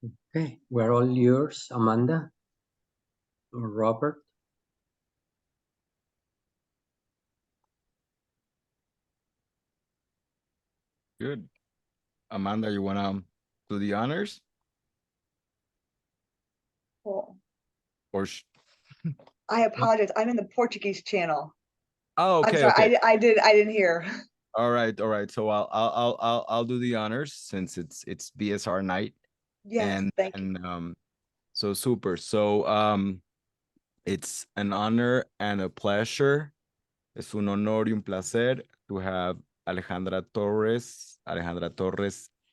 Okay, we're all yours, Amanda or Robert. Good. Amanda, you wanna do the honors? Well, Or I apologize. I'm in the Portuguese channel. oh, I'm okay, sorry. okay. I didn't hear. All right, all right. So I'll do the honors since it's BSR night, Yes, thank you. so super. So it's an honor and a pleasure. Es un honor y un placer to have Alejandra Torres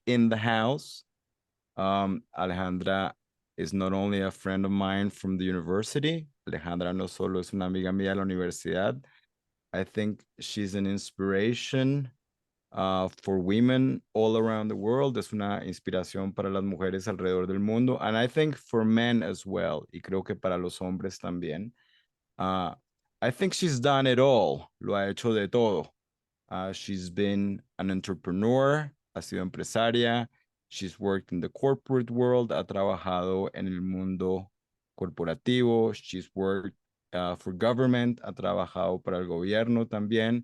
in the house. Alejandra is not only a friend of mine from the university. Alejandra no solo es una amiga mía de la universidad. I think she's an inspiration for women all around the world. Es una inspiración para las mujeres alrededor del mundo. And I think for men as well. Y creo que para los hombres también. Uh, I think she's done it all. Lo ha hecho de todo. She's been an entrepreneur, ha sido empresaria. She's worked in the corporate world, ha trabajado en el mundo corporativo. She's worked for government, ha trabajado para el gobierno también.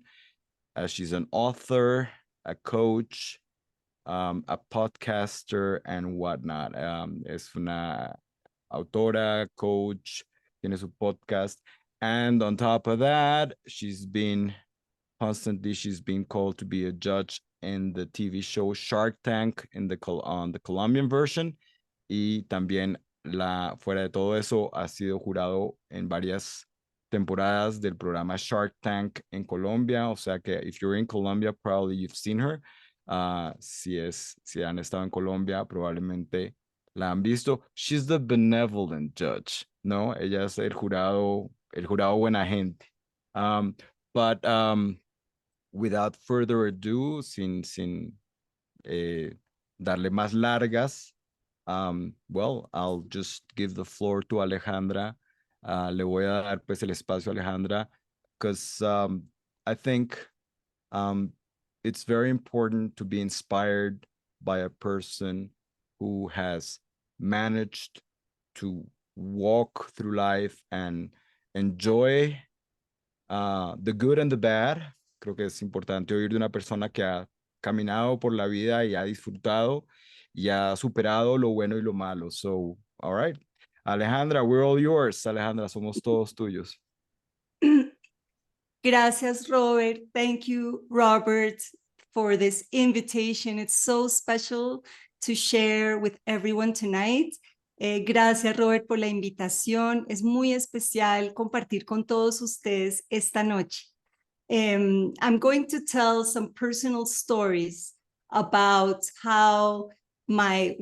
She's an author, a coach, a podcaster, and whatnot. Es una autora, coach, tiene su podcast. And on top of that, she's been called to be a judge in the TV show Shark Tank on the Colombian version. Y también fuera de todo eso, ha sido jurado en varias temporadas del programa Shark Tank en Colombia. O sea que if you're in Colombia, probably you've seen her. Si han estado en Colombia, probablemente la han visto. She's the benevolent judge, ¿no? Ella es el jurado buena gente. But without further ado, sin darle más largas, well, I'll just give the floor to Alejandra. Le voy a dar pues el espacio a Alejandra, because I think it's very important to be inspired by a person who has managed to walk through life and enjoy the good and the bad. Creo que es importante oír de una persona que ha caminado por la vida y ha disfrutado y ha superado lo bueno y lo malo. So, all right. Alejandra, we're all yours. Alejandra, somos todos tuyos. Gracias, Robert. Thank you, Robert, for this invitation. It's so special to share with everyone tonight. Gracias, Robert, por la invitación. Es muy especial compartir con todos ustedes esta noche. I'm going to tell some personal stories about how my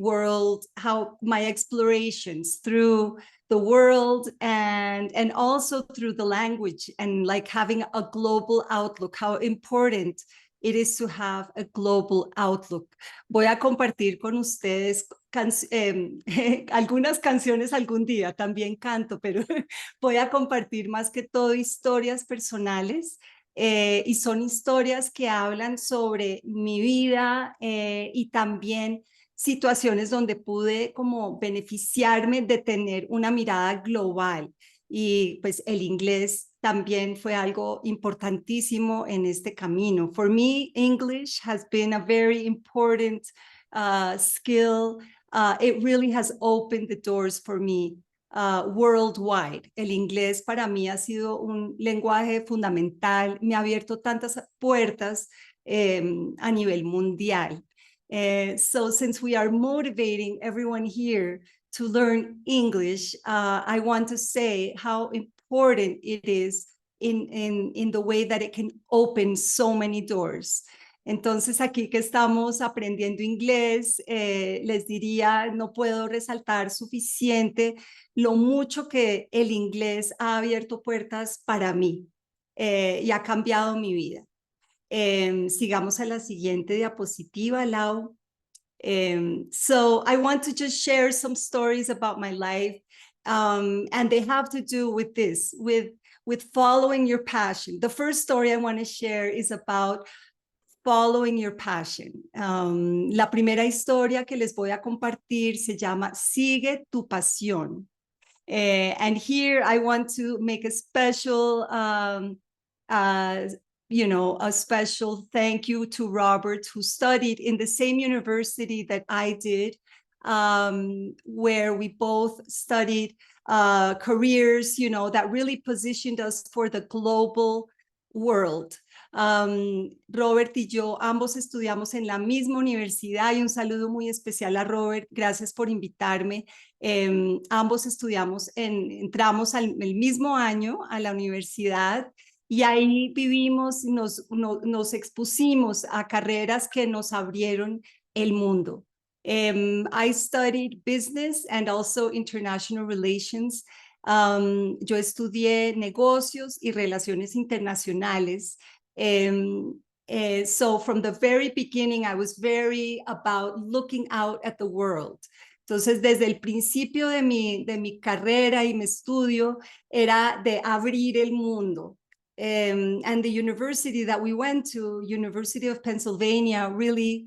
explorations through the world and also through the language and like having a global outlook, how important it is to have a global outlook. Voy a compartir con ustedes algunas canciones algún día, también canto, pero voy a compartir más que todo historias personales. Y son historias que hablan sobre mi vida y también situaciones donde pude como beneficiarme de tener una mirada global. Y pues el inglés también fue algo importantísimo en este camino. For me, English has been a very important skill. It really has opened the doors for me worldwide. El inglés para mí ha sido un lenguaje fundamental, me ha abierto tantas puertas a nivel mundial. So since we are motivating everyone here to learn English, I want to say how important it is in the way that it can open so many doors. Entonces, aquí que estamos aprendiendo inglés, les diría, no puedo resaltar suficiente lo mucho que el inglés ha abierto puertas para mí y ha cambiado mi vida. Sigamos a la siguiente diapositiva, Lau. So I want to just share some stories about my life, and they have to do with this, with following your passion. The first story I want to share is about Following Your Passion. La primera historia que les voy a compartir se llama Sigue tu pasión. And here I want to make a special, a special thank you to Robert, who studied in the same university that I did, where we both studied careers, that really positioned us for the global world. Robert y yo ambos estudiamos en la misma universidad, y un saludo muy especial a Robert, gracias por invitarme. Ambos entramos el mismo año a la universidad, y ahí vivimos, nos expusimos a carreras que nos abrieron el mundo. I studied business and also international relations. Yo estudié negocios y relaciones internacionales. So from the very beginning, I was very about looking out at the world. Entonces, desde el principio de mi carrera y mi estudio, era de abrir el mundo. And the university that we went to, University of Pennsylvania, really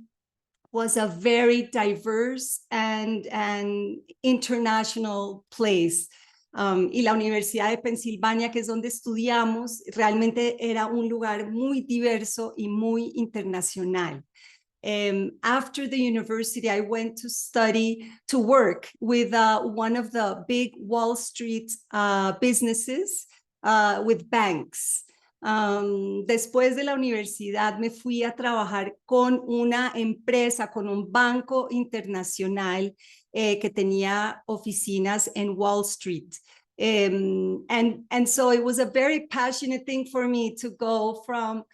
was a very diverse and international place. Y la Universidad de Pensilvania, que es donde estudiamos, realmente era un lugar muy diverso y muy internacional. After the university, I went to work with one of the big Wall Street businesses, with banks. Después de la universidad me fui a trabajar con una empresa, con un banco internacional que tenía oficinas en Wall Street. And so it was a very passionate thing for me to go from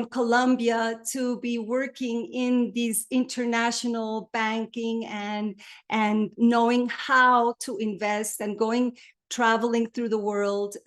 Colombia to be working in these international banking and knowing how to invest and traveling through the world,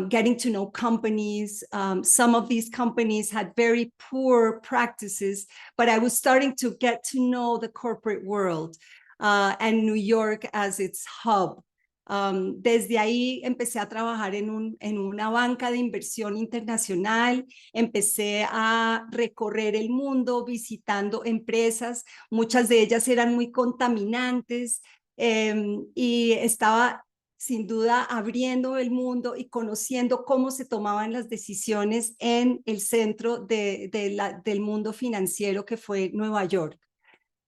getting to know companies. Some of these companies had very poor practices, but I was starting to get to know the corporate world, and New York as its hub. Desde ahí empecé a trabajar en una banca de inversión internacional, empecé a recorrer el mundo visitando empresas, muchas de ellas eran muy contaminantes, y estaba sin duda abriendo el mundo y conociendo cómo se tomaban las decisiones en el centro del mundo financiero, que fue Nueva York.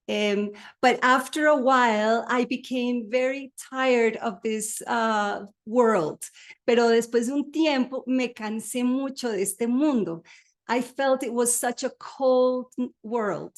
But after a while, I became very tired of this world. Pero después de un tiempo, me cansé mucho de este mundo. I felt it was such a cold world.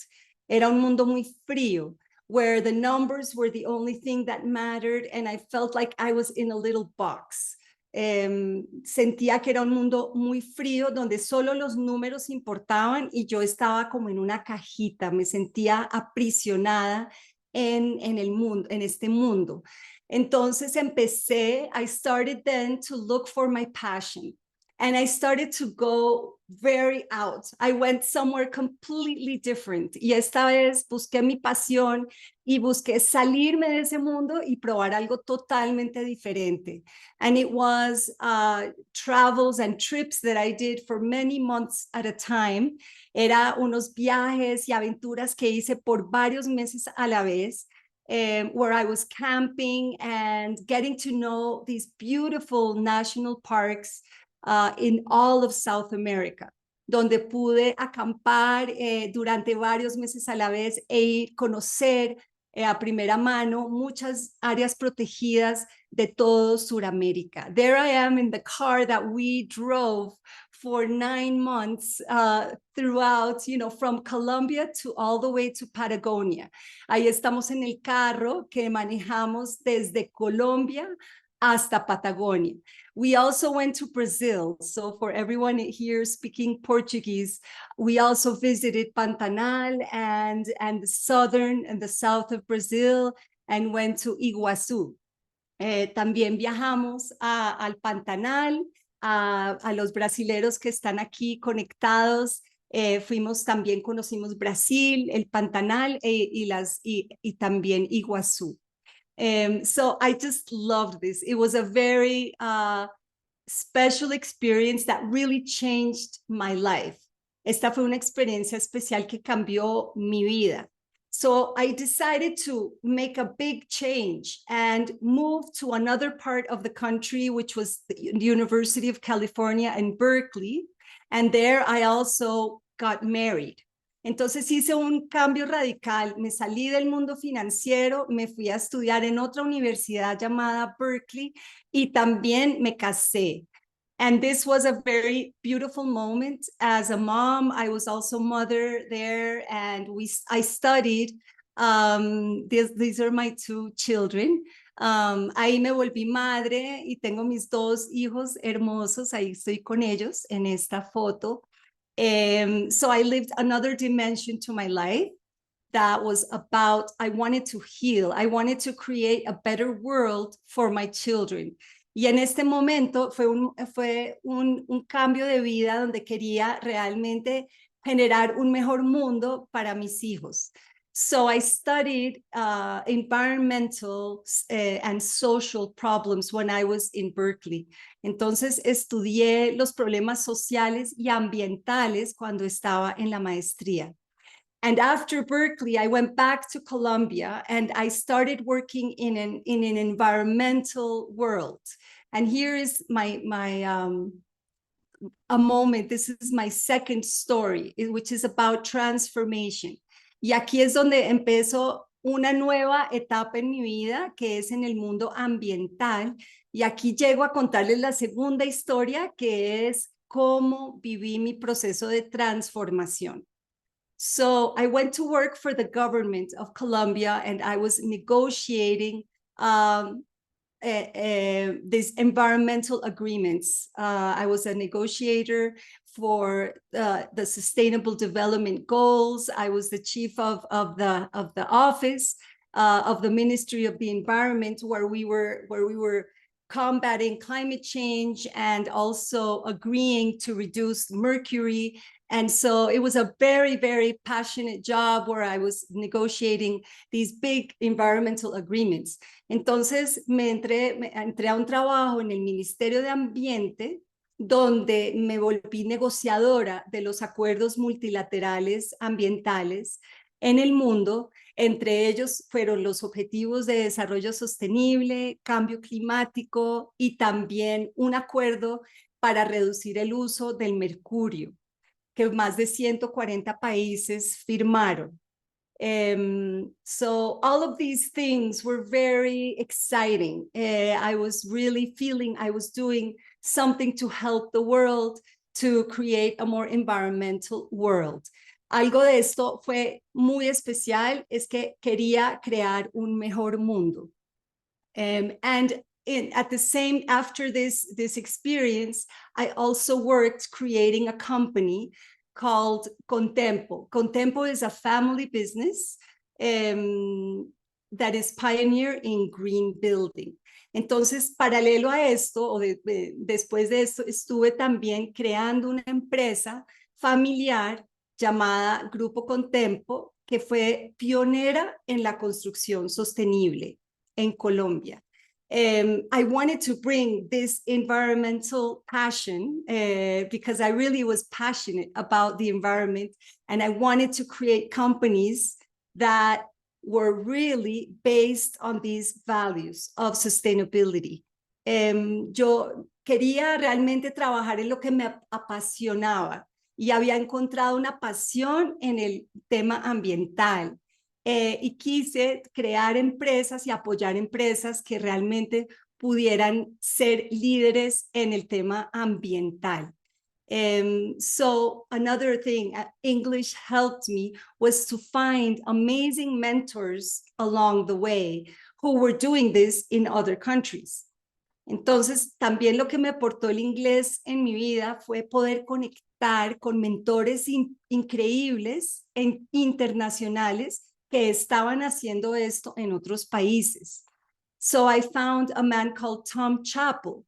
Era un mundo muy frío, where the numbers were the only thing that mattered, and I felt like I was in a little box. Sentía que era un mundo muy frío, donde solo los números importaban y yo estaba como en una cajita, me sentía aprisionada en el mundo, en este mundo. Entonces I started then to look for my passion. And I started to go very out. I went somewhere completely different. Y esta vez busqué mi pasión y busqué salirme de ese mundo y probar algo totalmente diferente. And it was travels and trips that I did for many months at a time. Era unos viajes y aventuras que hice por varios meses a la vez. Where I was camping and getting to know these beautiful national parks in all of South America, donde pude acampar durante varios meses a la vez e conocer a primera mano muchas áreas protegidas de todo Sudamérica. There I am in the car that we drove for 9 months throughout, from Colombia to all the way to Patagonia. Ahí estamos en el carro que manejamos desde Colombia hasta Patagonia. We also went to Brazil. So for everyone here speaking Portuguese, we also visited Pantanal and the south of Brazil, and went to Iguazú. También viajamos al Pantanal, a los brasileros que están aquí conectados. Conocimos Brasil, el Pantanal y también Iguazú. So I just loved this. It was a very special experience that really changed my life. Esta fue una experiencia especial que cambió mi vida. So I decided to make a big change and move to another part of the country, which was the University of California in Berkeley. And there I also got married. Entonces hice un cambio radical, me salí del mundo financiero, me fui a estudiar en otra universidad llamada Berkeley y también me casé. And this was a very beautiful moment. As a mom, I was also mother there, and I studied. These are my two children. Ahí me volví madre y tengo mis dos hijos hermosos. Ahí estoy con ellos en esta foto. So I lived another dimension to my life that was about, I wanted to heal. I wanted to create a better world for my children. Y en este momento fue un cambio de vida donde quería realmente generar un mejor mundo para mis hijos. So I studied environmental and social problems when I was in Berkeley. Entonces estudié los problemas sociales y ambientales cuando estaba en la maestría. And after Berkeley, I went back to Colombia and I started working in an environmental world. And here is a moment. This is my second story, which is about transformation. Y aquí es donde empezó una nueva etapa en mi vida, que es en el mundo ambiental. Y aquí llego a contarles la segunda historia, que es cómo viví mi proceso de transformación. So I went to work for the government of Colombia and I was negotiating these environmental agreements. I was a negotiator for the Sustainable Development Goals. I was the chief of the office of the Ministry of the Environment, where we were combating climate change and also agreeing to reduce mercury. And so it was a very, very passionate job where I was negotiating these big environmental agreements. Entonces me entré a un trabajo en el Ministerio de Ambiente, donde me volví negociadora de los acuerdos multilaterales ambientales en el mundo. Entre ellos fueron los Objetivos de Desarrollo Sostenible, Cambio Climático y también un acuerdo para reducir el uso del mercurio, que más de 140 países firmaron. So all of these things were very exciting. I was really feeling I was doing something to help the world, to create a more environmental world. Algo de esto fue muy especial, es que quería crear un mejor mundo. And after this experience, I also worked creating a company called Contempo. Contempo is a family business that is pioneer in green building. Entonces, paralelo a esto, o después de esto, estuve también creando una empresa familiar llamada Grupo Contempo, que fue pionera en la construcción sostenible en Colombia. I wanted to bring this environmental passion because I really was passionate about the environment, and I wanted to create companies that were really based on these values of sustainability. Yo quería realmente trabajar en lo que me apasionaba y había encontrado una pasión en el tema ambiental. Y quise crear empresas y apoyar empresas que realmente pudieran ser líderes en el tema ambiental. So another thing English helped me was to find amazing mentors along the way who were doing this in other countries. Entonces, también lo que me aportó el inglés en mi vida fue poder conectar con mentores increíbles internacionales que estaban haciendo esto en otros países. So I found a man called Tom Chappell,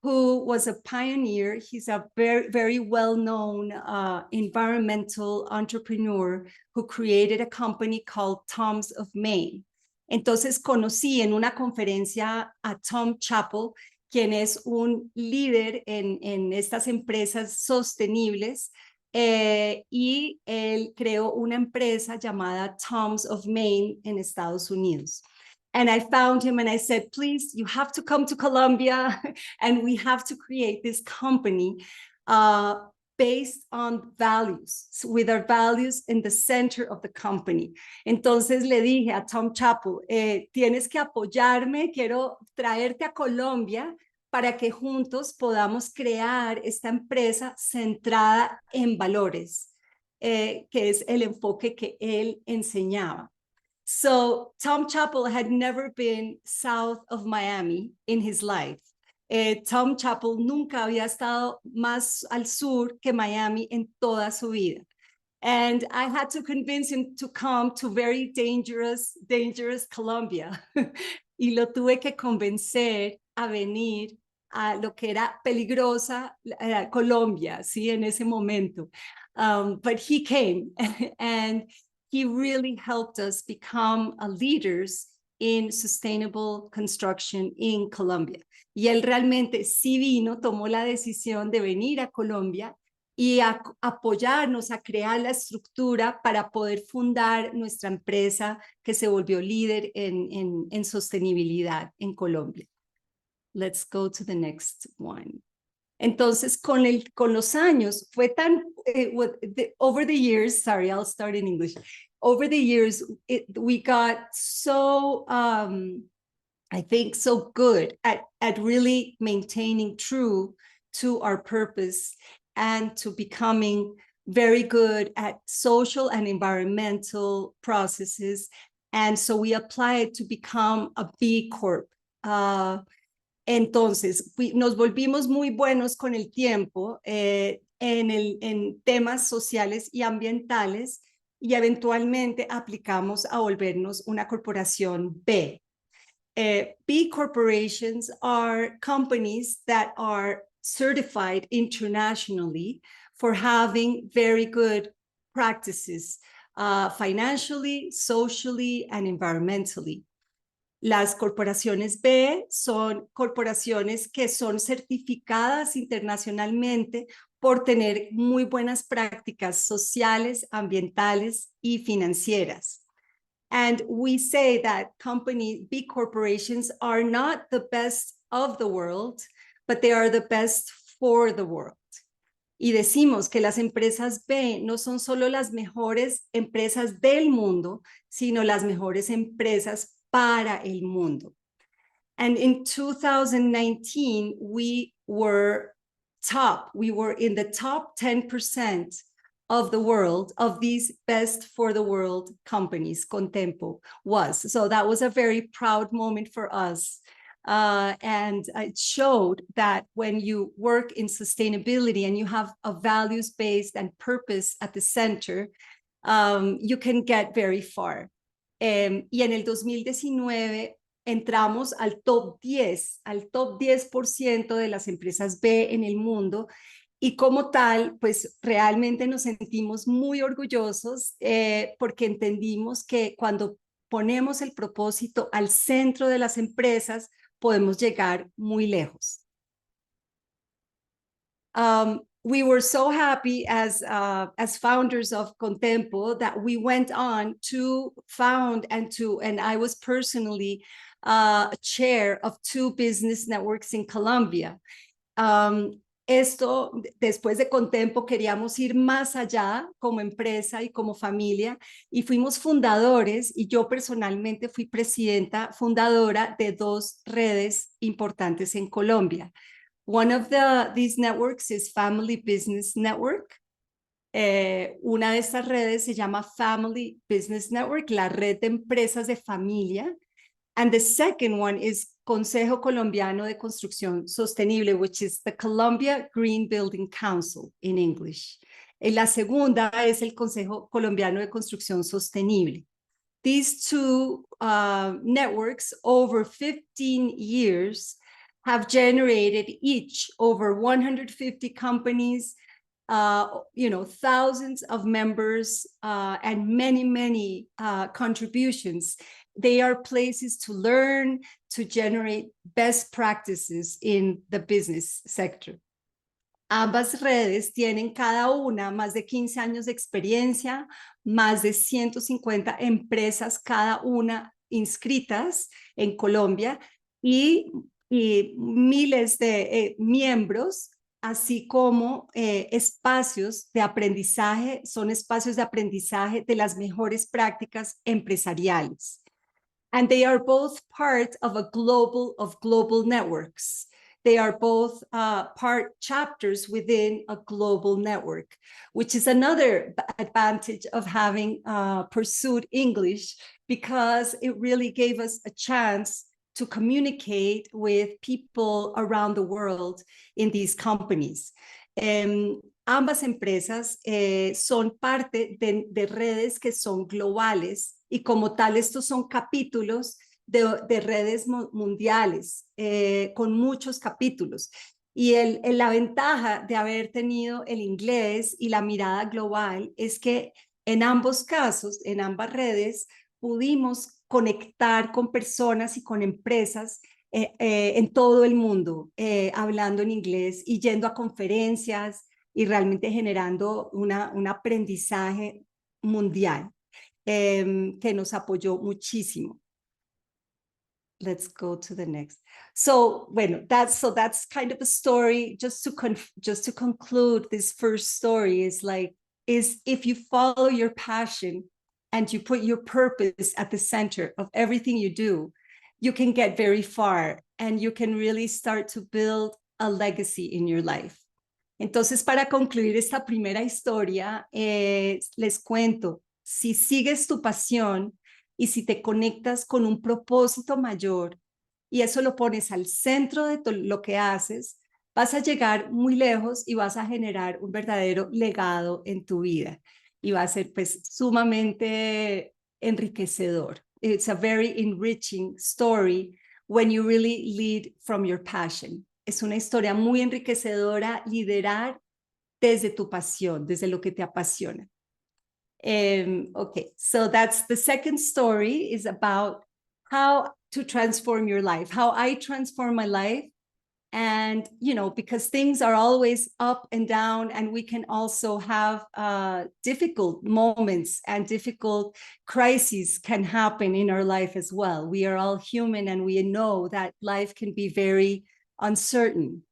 who was a pioneer. He's a very, very well-known environmental entrepreneur who created a company called Tom's of Maine. Entonces conocí en una conferencia a Tom Chappell, quien es un líder en estas empresas sostenibles, y él creó una empresa llamada Tom's of Maine en Estados Unidos. And I found him and I said, please, you have to come to Colombia and we have to create this company based on values, with our values in the center of the company. Entonces le dije a Tom Chappell, tienes que apoyarme, quiero traerte a Colombia para que juntos podamos crear esta empresa centrada en valores, que es el enfoque que él enseñaba. So Tom Chappell had never been south of Miami in his life. Tom Chappell nunca había estado más al sur que Miami en toda su vida. And I had to convince him to come to very dangerous Colombia. Y lo tuve que convencer a venir a lo que era peligrosa Colombia, ¿sí? En ese momento. But he came and he really helped us become leaders in sustainable construction in Colombia. Y él realmente sí vino, tomó la decisión de venir a Colombia y a apoyarnos a crear la estructura para poder fundar nuestra empresa que se volvió líder en sostenibilidad en Colombia. Let's go to the next one. Entonces, con los años, fue tan, over the years, sorry, I'll start in English. Over the years, we got so, I think, so good at really maintaining true to our purpose and to becoming very good at social and environmental processes. And so we applied to become a B Corp. Entonces, nos volvimos muy buenos con el tiempo en temas sociales y ambientales y eventualmente aplicamos a volvernos una corporación B. B corporations are companies that are certified internationally for having very good practices, financially, socially, and environmentally. Las corporaciones B son corporaciones que son certificadas internacionalmente por tener muy buenas prácticas sociales, ambientales y financieras. And we say that B corporations are not the best of the world, but they are the best for the world. Y decimos que las empresas B no son solo las mejores empresas del mundo, sino las mejores empresas para el mundo. And in 2019, we were in the top 10% of the world, of these best for the world companies, Contempo was. So that was a very proud moment for us. And it showed that when you work in sustainability and you have a values-based and purpose at the center, you can get very far. Y en el 2019 entramos al top 10% de las empresas B en el mundo. Y como tal, pues realmente nos sentimos muy orgullosos porque entendimos que cuando ponemos el propósito al centro de las empresas, podemos llegar muy lejos. We were so happy as founders of Contempo that we went on to found and I was personally chair of 2 business networks in Colombia. Esto, después de Contempo, queríamos ir más allá como empresa y como familia y fuimos fundadores y yo personalmente fui presidenta fundadora de 2 redes importantes en Colombia. One of these networks is Family Business Network. Una de estas redes se llama Family Business Network, la red de empresas de familia. And the second one is Consejo Colombiano de Construcción Sostenible, which is the Colombia Green Building Council in English. La segunda es el Consejo Colombiano de Construcción Sostenible. These 2 networks over 15 years have generated each over 150 companies, thousands of members, and many contributions. They are places to learn, to generate best practices in the business sector. Ambas redes tienen cada una más de 15 años de experiencia, más de 150 empresas cada una inscritas en Colombia y miles de miembros, así como espacios de aprendizaje, son espacios de aprendizaje de las mejores prácticas empresariales. And they are both part of global networks. They are both part chapters within a global network, which is another advantage of having pursued English, because it really gave us a chance to communicate with people around the world in these companies. Ambas empresas son parte de redes que son globales y como tal estos son capítulos de redes mundiales con muchos capítulos. Y la ventaja de haber tenido el inglés y la mirada global es que en ambos casos, en ambas redes, pudimos conectar con personas y con empresas en todo el mundo, hablando en inglés y yendo a conferencias y realmente generando un aprendizaje mundial que nos apoyó muchísimo. Let's go to the next. So, bueno, that's kind of a story. Just to conclude, this first story is if you follow your passion and you put your purpose at the center of everything you do, you can get very far and you can really start to build a legacy in your life. Entonces, para concluir esta primera historia, les cuento, si sigues tu pasión y si te conectas con un propósito mayor y eso lo pones al centro de lo que haces, vas a llegar muy lejos y vas a generar un verdadero legado en tu vida y va a ser pues sumamente enriquecedor. It's a very enriching story when you really lead from your passion. Es una historia muy enriquecedora liderar desde tu pasión, desde lo que te apasiona. Okay, so that's the second story, is about how to transform your life, how I transform my life. And, because things are always up and down, and we can also have difficult moments and difficult crises can happen in our life as well. We are all human and we know that life can be very uncertain.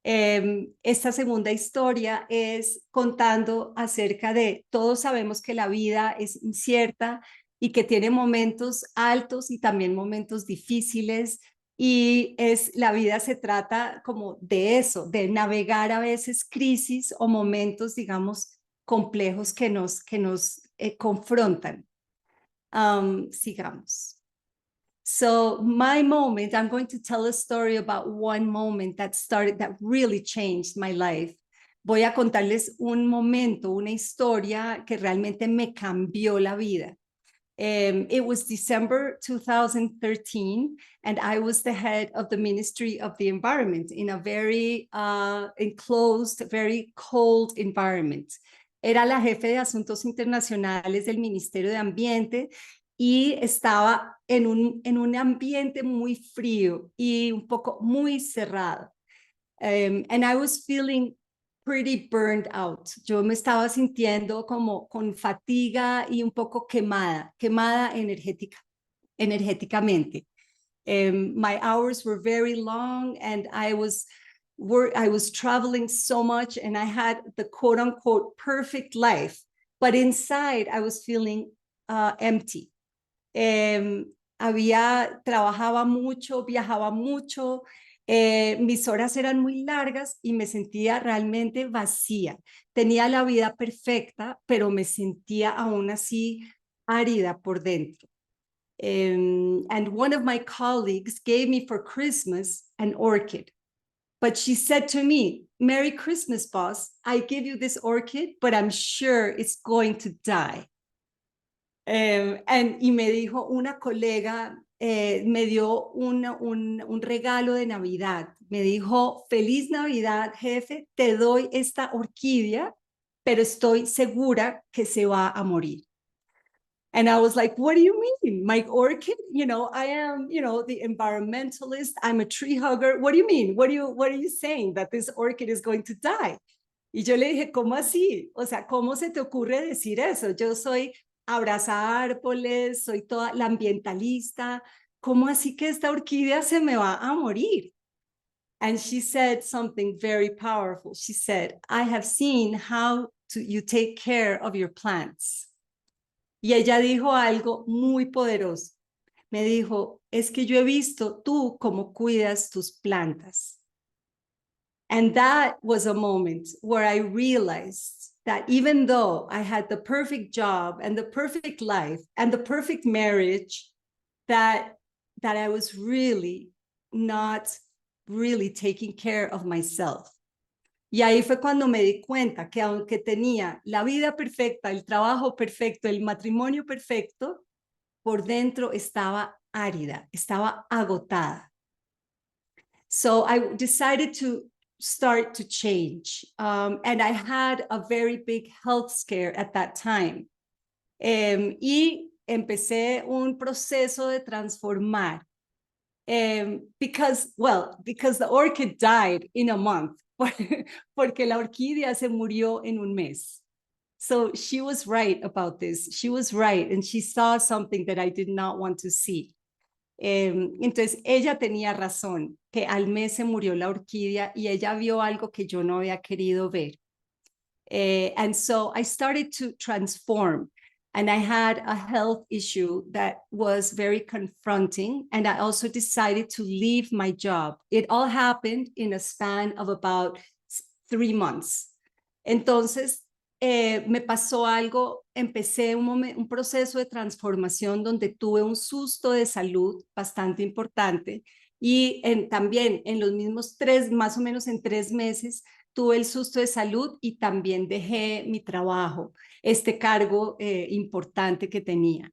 Esta segunda historia es contando acerca de, todos sabemos que la vida es incierta y que tiene momentos altos y también momentos difíciles, y la vida se trata como de eso, de navegar a veces crisis o momentos, digamos, complejos que nos confrontan. Sigamos. So my moment, I'm going to tell a story about one moment that really changed my life. Voy a contarles un momento, una historia que realmente me cambió la vida. It was December 2013, and I was the head of the Ministry of the Environment in a very enclosed, very cold environment. Era la jefe de Asuntos Internacionales del Ministerio de Ambiente y estaba en un ambiente muy frío y un poco muy cerrado. And I was feeling pretty burned out. Yo me estaba sintiendo como con fatiga y un poco quemada energéticamente. My hours were very long and I was traveling so much and I had the quote unquote perfect life, but inside I was feeling empty. Trabajaba mucho, viajaba mucho, mis horas eran muy largas y me sentía realmente vacía. Tenía la vida perfecta, pero me sentía aún así árida por dentro. And one of my colleagues gave me for Christmas an orchid. But she said to me, "Merry Christmas, boss. I give you this orchid, but I'm sure it's going to die." Y me dijo una colega, me dio un regalo de Navidad. Me dijo, "Feliz Navidad, jefe, te doy esta orquídea, pero estoy segura que se va a morir." And I was like, what do you mean? My orchid? You know, I am, you know, the environmentalist. I'm a tree hugger. What do you mean? What are you saying? That this orchid is going to die? Y yo le dije, ¿cómo así? O sea, ¿cómo se te ocurre decir eso? Yo soy abraza árboles, soy toda la ambientalista. ¿Cómo así que esta orquídea se me va a morir? And she said something very powerful. She said, I have seen how you take care of your plants. Y ella dijo algo muy poderoso. Me dijo, es que yo he visto tú cómo cuidas tus plantas. And that was a moment where I realized that even though I had the perfect job and the perfect life and the perfect marriage, that I was really not really taking care of myself. Y ahí fue cuando me di cuenta que aunque tenía la vida perfecta, el trabajo perfecto, el matrimonio perfecto, por dentro estaba árida, estaba agotada. So I decided to start to change. And I had a very big health scare at that time. Y empecé un proceso de transformar. Because the orchid died in a month. Porque la orquídea se murió en un mes. So she was right about this. She was right. And she saw something that I did not want to see. Entonces ella tenía razón, que al mes se murió la orquídea y ella vio algo que yo no había querido ver. And so I started to transform, and I had a health issue that was very confronting, and I also decided to leave my job. It all happened in a span of about 3 months. Entonces, me pasó algo, empecé un proceso de transformación donde tuve un susto de salud bastante importante y también en los mismos más o menos en 3 meses, tuve el susto de salud y también dejé mi trabajo, este cargo importante que tenía.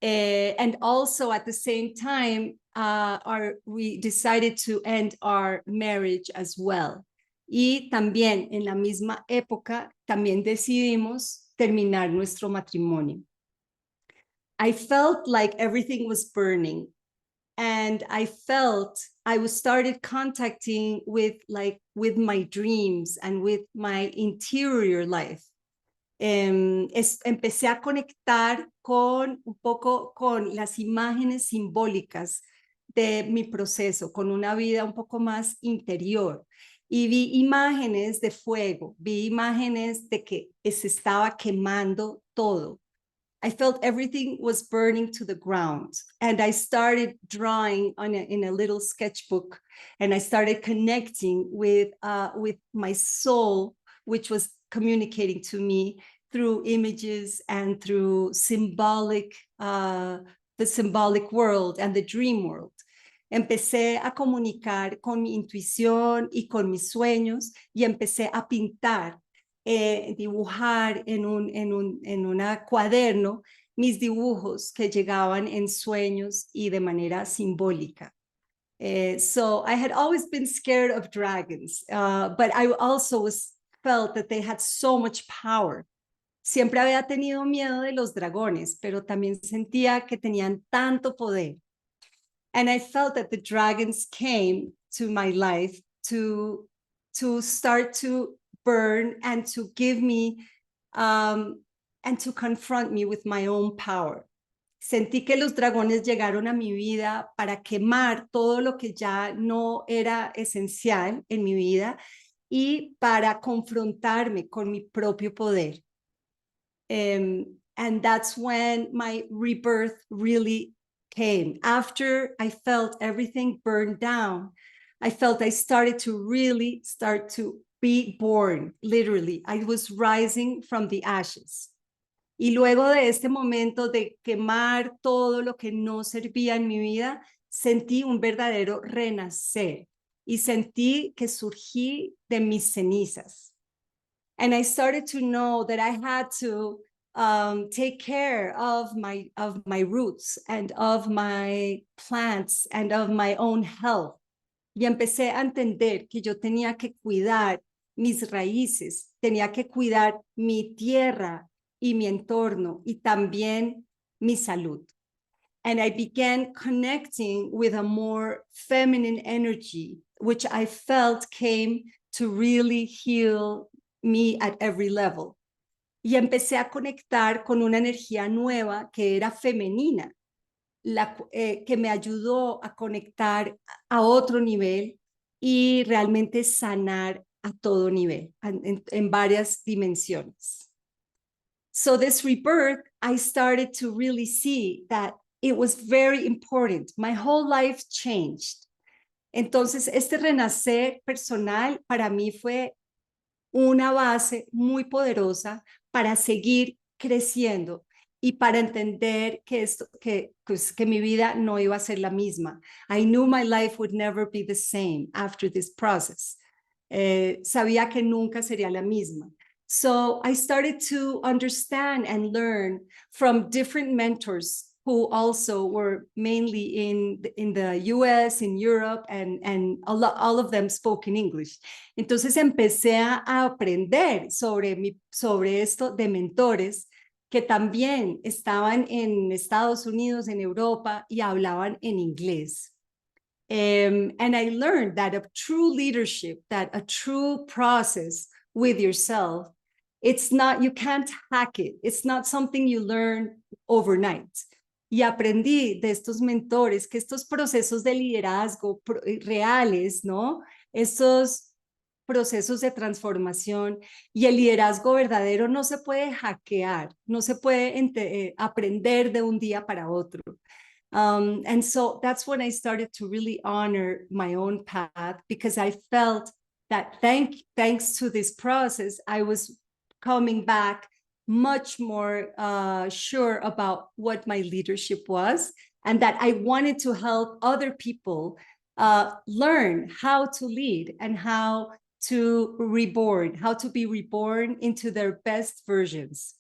And also at the same time, we decided to end our marriage as well. Y también en la misma época, también decidimos terminar nuestro matrimonio. I felt like everything was burning. And I felt I was started contacting with my dreams and with my interior life. Empecé a conectar un poco con las imágenes simbólicas de mi proceso, con una vida un poco más interior. Y vi imágenes de fuego, vi imágenes de que se estaba quemando todo. I felt everything was burning to the ground. And I started drawing in a little sketchbook, and I started connecting with my soul, which was communicating to me through images and through the symbolic world and the dream world. Empecé a comunicar con mi intuición y con mis sueños y empecé a pintar, dibujar en un cuaderno mis dibujos que llegaban en sueños y de manera simbólica. So I had always been scared of dragons, but I also felt that they had so much power. Siempre había tenido miedo de los dragones, pero también sentía que tenían tanto poder. And I felt that the dragons came to my life to start to burn and to give me and to confront me with my own power. Sentí que los dragones llegaron a mi vida para quemar todo lo que ya no era esencial en mi vida y para confrontarme con mi propio poder. And that's when my rebirth really came. After I felt everything burned down, I felt I started to really start to be born, literally. I was rising from the ashes. Y luego de este momento de quemar todo lo que no servía en mi vida, sentí un verdadero renacer y sentí que surgí de mis cenizas. And I started to know that I had to take care of my roots and of my plants and of my own health. Y empecé a entender que yo tenía que cuidar mis raíces, tenía que cuidar mi tierra y mi entorno y también mi salud. And I began connecting with a more feminine energy, which I felt came to really heal me at every level. Y empecé a conectar con una energía nueva que era femenina, que me ayudó a conectar a otro nivel y realmente sanar a todo nivel, en varias dimensiones. So this rebirth, I started to really see that it was very important. My whole life changed. Entonces, este renacer personal para mí fue una base muy poderosa para seguir creciendo y para entender que mi vida no iba a ser la misma. I knew my life would never be the same after this process. Sabía que nunca sería la misma. So I started to understand and learn from different mentors who also were mainly in the US, in Europe, and all of them spoke in English. Entonces empecé a aprender sobre esto de mentores que también estaban en Estados Unidos, en Europa, y hablaban en inglés. And I learned that a true leadership, that a true process with yourself, it's not, you can't hack it. It's not something you learn overnight. Y aprendí de estos mentores que estos procesos de liderazgo reales, ¿no? Estos procesos de transformación y el liderazgo verdadero no se puede hackear, no se puede aprender de un día para otro. And so that's when I started to really honor my own path, because I felt that thanks to this process, I was coming back much more sure about what my leadership was, and that I wanted to help other people learn how to lead and how to be reborn into their best versions.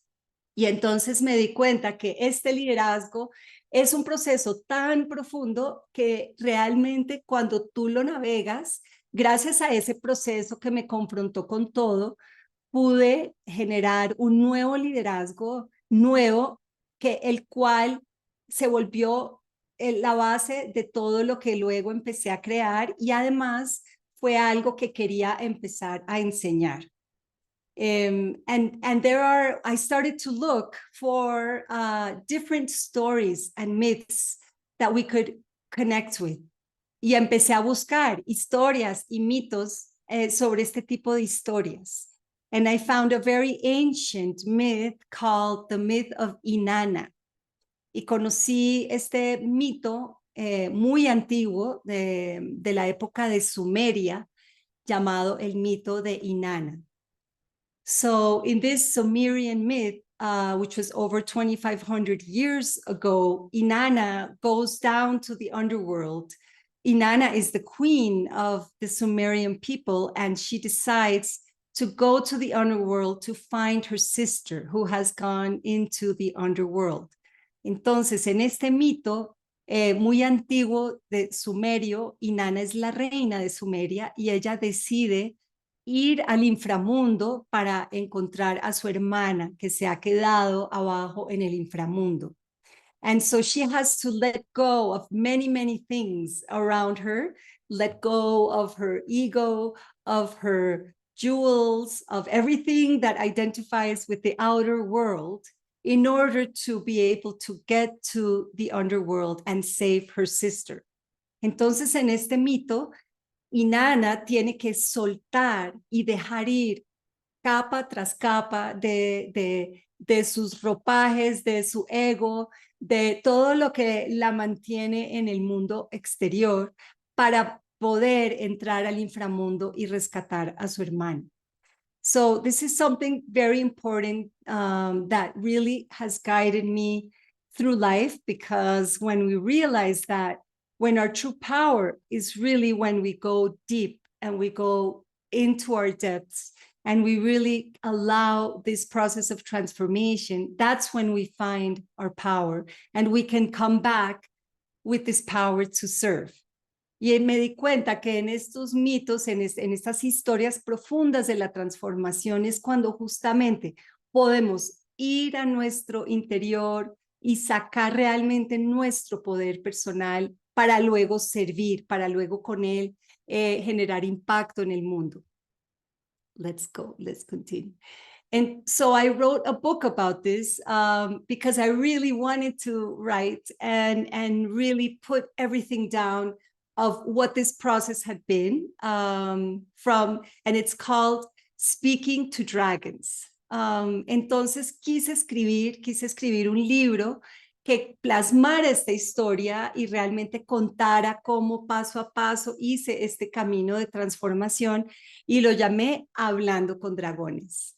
Y entonces me di cuenta que este liderazgo es un proceso tan profundo que realmente cuando tú lo navegas, gracias a ese proceso que me confrontó con todo, pude generar un nuevo liderazgo, nuevo, el cual se volvió la base de todo lo que luego empecé a crear, y además fue algo que quería empezar a enseñar. And I started to look for different stories and myths that we could connect with. Y empecé a buscar historias y mitos sobre este tipo de historias. And I found a very ancient myth called the myth of Inanna. Y conocí este mito muy antiguo de la época de Sumeria, llamado el mito de Inanna. So in this Sumerian myth, which was over 2,500 years ago, Inanna goes down to the underworld. Inanna is the queen of the Sumerian people, and she decides to go to the underworld to find her sister who has gone into the underworld. Entonces, en este mito muy antiguo de Sumerio, Inanna es la reina de Sumeria y ella decide ir al inframundo para encontrar a su hermana que se ha quedado abajo en el inframundo. And so she has to let go of many, many things around her, let go of her ego, of her jewels, of everything that identifies with the outer world, in order to be able to get to the underworld and save her sister. Entonces, en este mito, Inanna tiene que soltar y dejar ir capa tras capa de sus ropajes, de su ego, de todo lo que la mantiene en el mundo exterior para poder entrar al inframundo y rescatar a su hermano. So this is something very important that really has guided me through life, because when we realize that when our true power is really when we go deep and we go into our depths and we really allow this process of transformation, that's when we find our power and we can come back with this power to serve. Y me di cuenta que en estos mitos, en estas historias profundas de la transformación, es cuando justamente podemos ir a nuestro interior, y sacar realmente nuestro poder personal para luego servir, para luego con él generar impacto en el mundo. Let's continue. And so I wrote a book about this because I really wanted to write and really put everything down of what this process had been and it's called Speaking to Dragons. Entonces quise escribir un libro que plasmara esta historia y realmente contara cómo paso a paso hice este camino de transformación y lo llamé Hablando con Dragones.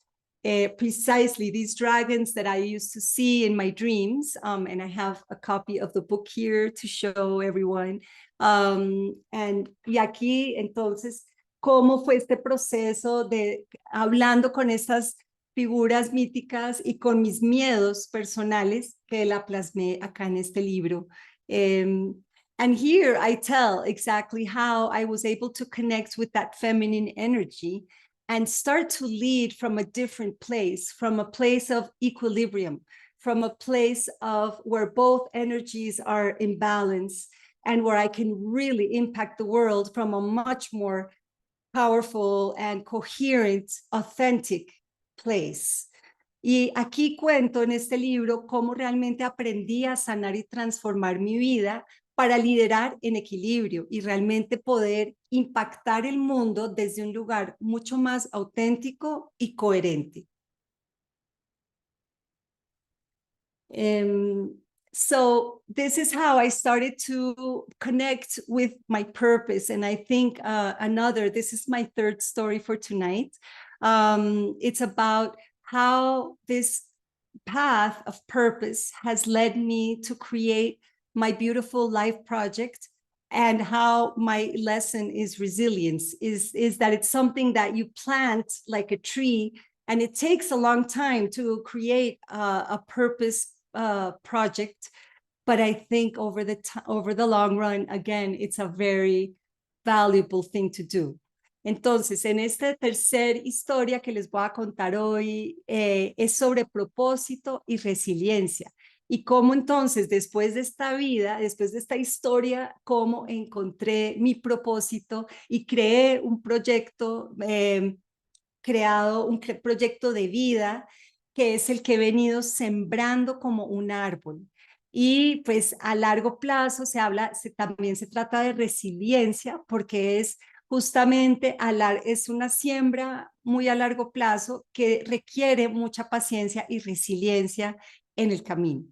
Precisely these dragons that I used to see in my dreams, and I have a copy of the book here to show everyone. Y aquí, entonces, ¿cómo fue este proceso de hablando con estas figuras míticas y con mis miedos personales que la plasmé acá en este libro? And here I tell exactly how I was able to connect with that feminine energy and start to lead from a different place, from a place of equilibrium, from a place of where both energies are in balance and where I can really impact the world from a much more powerful and coherent, authentic place. Y aquí cuento en este libro cómo realmente aprendí a sanar y transformar mi vida para liderar en equilibrio y realmente poder impactar el mundo desde un lugar mucho más auténtico y coherente. So this is how I started to connect with my purpose. And I think this is my third story for tonight. It's about how this path of purpose has led me to create my beautiful life project, and how my lesson is resilience, is that it's something that you plant like a tree, and it takes a long time to create a purpose project. But I think over the long run, again, it's a very valuable thing to do. Entonces, en esta tercera historia que les voy a contar hoy, es sobre propósito y resiliencia. Y cómo entonces, después de esta vida, después de esta historia, cómo encontré mi propósito y creé un proyecto, un proyecto de vida, que es el que he venido sembrando como un árbol. Y pues a largo plazo también se trata de resiliencia, porque es justamente es una siembra muy a largo plazo que requiere mucha paciencia y resiliencia en el camino.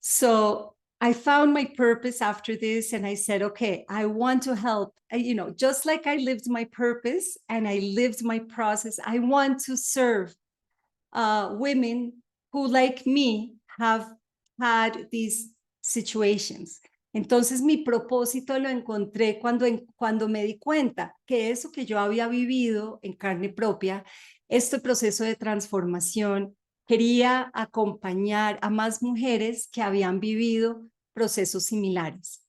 So I found my purpose after this, and I said, okay, I want to help, just like I lived my purpose and I lived my process, I want to serve women who, like me, have had these situations. Entonces mi propósito lo encontré cuando me di cuenta que eso que yo había vivido en carne propia, este proceso de transformación, quería acompañar a más mujeres que habían vivido procesos similares.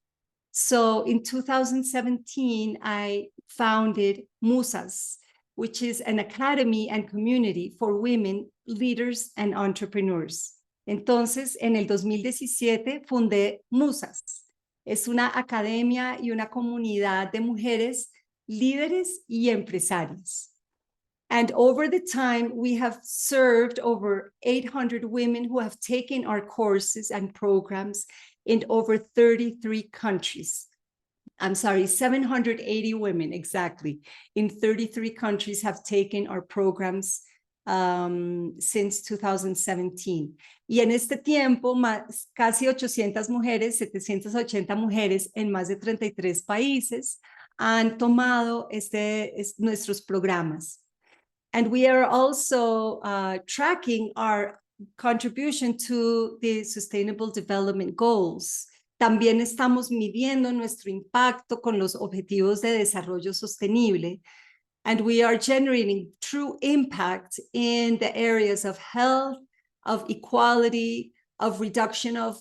So in 2017, I founded Musas, which is an academy and community for women leaders and entrepreneurs. Entonces, en el 2017 fundé Musas. Es una academia y una comunidad de mujeres líderes y empresarias. And over the time, we have served over 800 women who have taken our courses and programs in over 33 countries. I'm sorry, 780 women exactly in 33 countries have taken our programs since 2017. Y en este tiempo, casi 800 mujeres, 780 mujeres en más de 33 países han tomado nuestros programas. And we are also tracking our contribution to the Sustainable Development Goals. También estamos midiendo nuestro impacto con los Objetivos de Desarrollo Sostenible. And we are generating true impact in the areas of health, of equality, of reduction of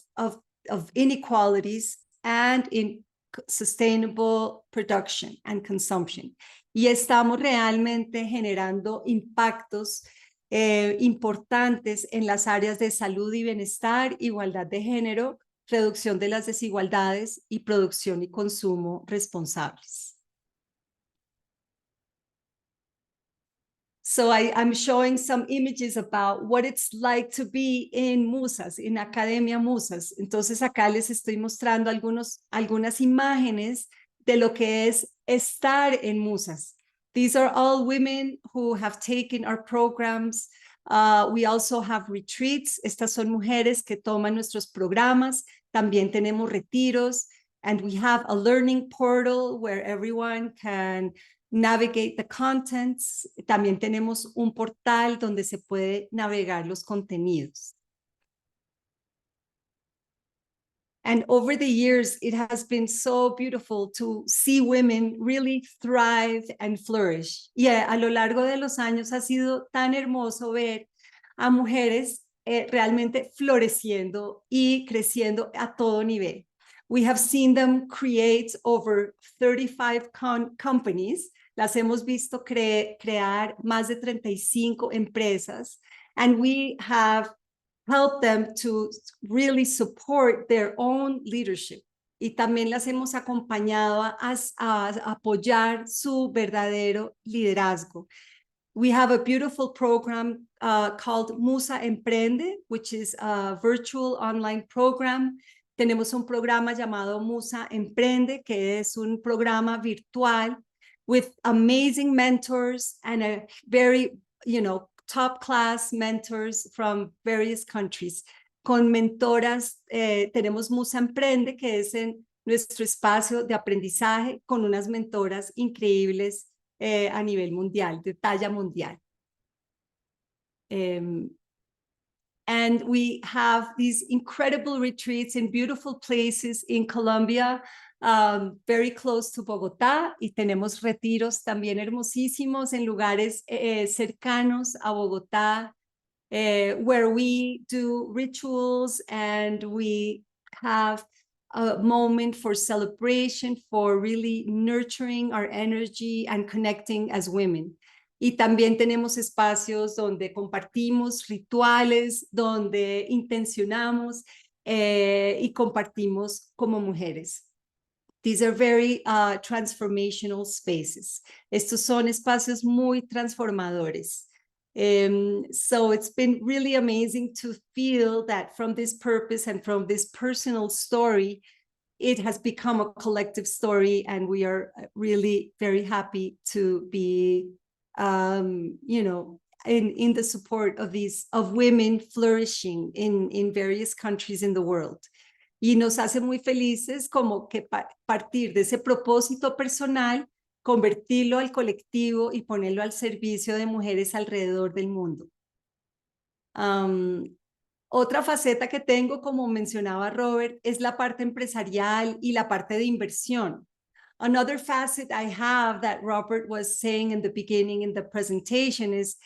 inequalities, and in sustainable production and consumption. Y estamos realmente generando impactos importantes en las áreas de salud y bienestar, igualdad de género, reducción de las desigualdades y producción y consumo responsables. So I'm showing some images about what it's like to be in Musas, in Academia Musas. Entonces acá les estoy mostrando algunas imágenes de lo que es estar en Musas. These are all women who have taken our programs. We also have retreats. Estas son mujeres que toman nuestros programas. También tenemos retiros. And we have a learning portal where everyone can navigate the contents. También tenemos un portal donde se puede navegar los contenidos. And over the years, it has been so beautiful to see women really thrive and flourish. Y a lo largo de los años ha sido tan hermoso ver a mujeres realmente floreciendo y creciendo a todo nivel. We have seen them create over 35 companies. Las hemos visto crear más de 35 empresas. And we have helped them to really support their own leadership. Y también las hemos acompañado a apoyar su verdadero liderazgo. We have a beautiful program called Musa Emprende, which is a virtual online program. Tenemos un programa llamado Musa Emprende, que es un programa virtual with amazing mentors and a very, top class mentors from various countries. Con mentoras, tenemos Musa Emprende, que es en nuestro espacio de aprendizaje, con unas mentoras increíbles a nivel mundial, de talla mundial. And we have these incredible retreats in beautiful places in Colombia, very close to Bogotá, y tenemos retiros también hermosísimos en lugares cercanos a Bogotá, where we do rituals and we have a moment for celebration, for really nurturing our energy and connecting as women. Y también tenemos espacios donde compartimos rituales, donde intencionamos y compartimos como mujeres. These are very transformational spaces. Estos son espacios muy transformadores. So it's been really amazing to feel that from this purpose and from this personal story, it has become a collective story, and we are really very happy to be, in the support of women flourishing in various countries in the world. Y nos hace muy felices como que partir de ese propósito personal, convertirlo al colectivo y ponerlo al servicio de mujeres alrededor del mundo. Otra faceta que tengo, como mencionaba Robert, es la parte empresarial y la parte de inversión. Another facet I have that Robert was saying in the beginning in the presentation is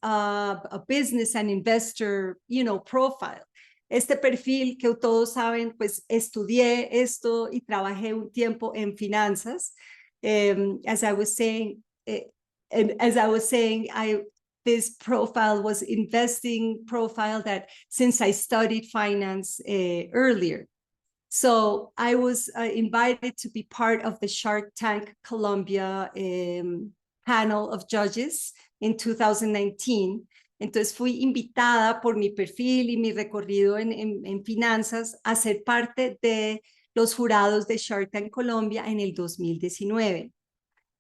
a business and investor, profile. Este perfil que todos saben, pues estudié esto y trabajé un tiempo en finanzas. As I was saying, this profile was investing profile that since I studied finance earlier. So I was invited to be part of the Shark Tank Colombia panel of judges in 2019. Entonces fui invitada por mi perfil y mi recorrido en finanzas a ser parte de los jurados de Shark Tank Colombia en el 2019.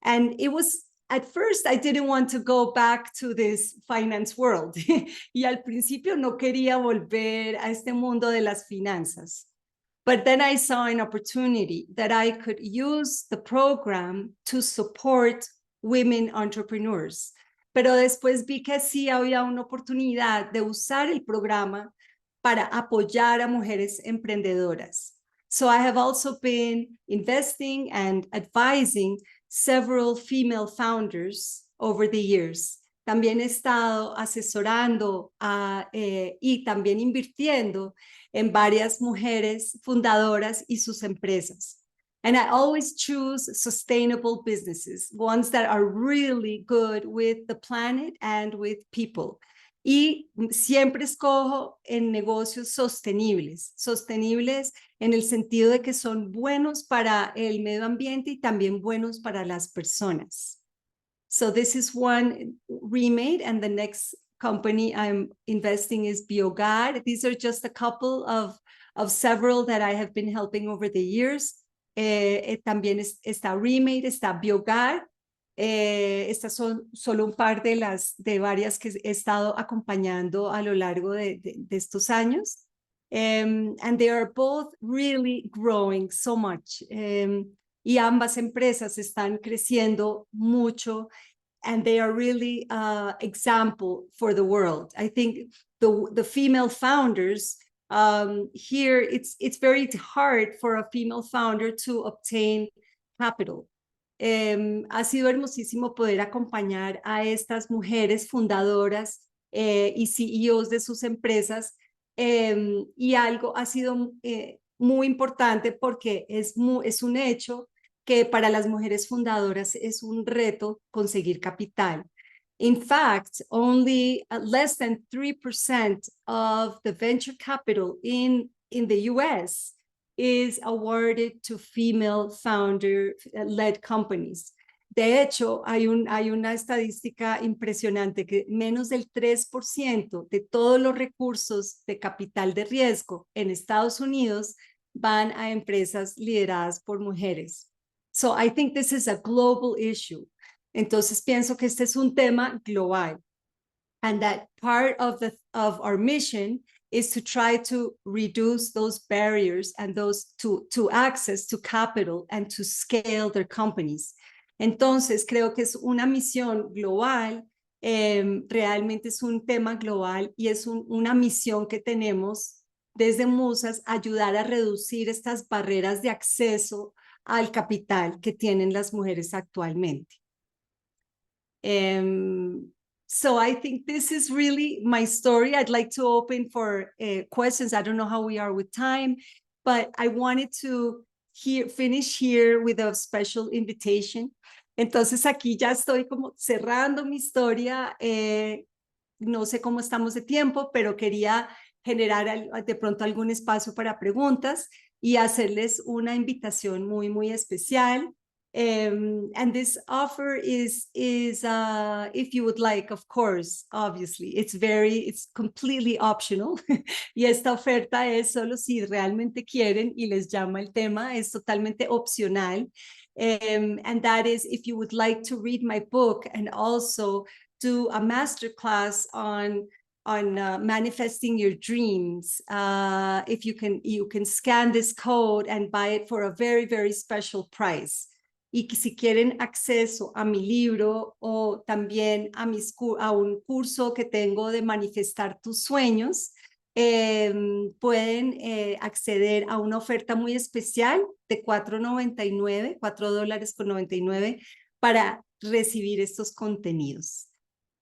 And it was, at first, I didn't want to go back to this finance world. Y al principio no quería volver a este mundo de las finanzas. But then I saw an opportunity that I could use the program to support women entrepreneurs. Pero después vi que sí había una oportunidad de usar el programa para apoyar a mujeres emprendedoras. So I have also been investing and advising several female founders over the years. También he estado asesorando y también invirtiendo en varias mujeres fundadoras y sus empresas. And I always choose sustainable businesses, ones that are really good with the planet and with people. Y siempre escojo en negocios sostenibles, sostenibles en el sentido de que son buenos para el medio ambiente y también buenos para las personas. So this is one remade, and the next company I'm investing is Biogar. These are just a couple of several that I have been helping over the years. También está Remade, está Biogar. Estas son solo un par de varias que he estado acompañando a lo largo de estos años. And they are both really growing so much. Y ambas empresas están creciendo mucho, and they are really example for the world. I think the female founders, here it's very hard for a female founder to obtain capital. Ha sido hermosísimo poder acompañar a estas mujeres fundadoras y CEOs de sus empresas, y algo ha sido muy importante porque es un hecho que para las mujeres fundadoras es un reto conseguir capital. In fact, only less than 3% of the venture capital in the US is awarded to female founder-led companies. De hecho, hay una estadística impresionante que menos del 3% de todos los recursos de capital de riesgo en Estados Unidos van a empresas lideradas por mujeres. So I think this is a global issue. Entonces pienso que este es un tema global, and that part of our mission is to try to reduce those barriers and those to access to capital and to scale their companies. Entonces creo que es una misión global, realmente es un tema global y es una misión que tenemos desde Musas, ayudar a reducir estas barreras de acceso al capital que tienen las mujeres actualmente. So I think this is really my story. I'd like to open for questions. I don't know how we are with time, but I wanted to finish here with a special invitation. Entonces aquí ya estoy como cerrando mi historia. No sé cómo estamos de tiempo, pero quería generar de pronto algún espacio para preguntas y hacerles una invitación muy, muy especial. And this offer is if you would like, of course, obviously, it's completely optional. Y esta oferta es solo si realmente quieren y les llama el tema, es totalmente opcional. And that is if you would like to read my book and also do a masterclass on manifesting your dreams. If you can scan this code and buy it for a very, very special price. Y que si quieren acceso a mi libro o también a un curso que tengo de manifestar tus sueños, pueden acceder a una oferta muy especial de $4.99 para recibir estos contenidos.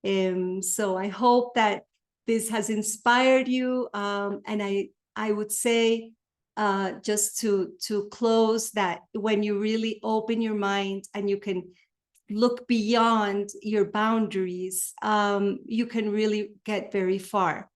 So I hope that this has inspired you, and I would say just to close, that when you really open your mind and you can look beyond your boundaries, you can really get very far.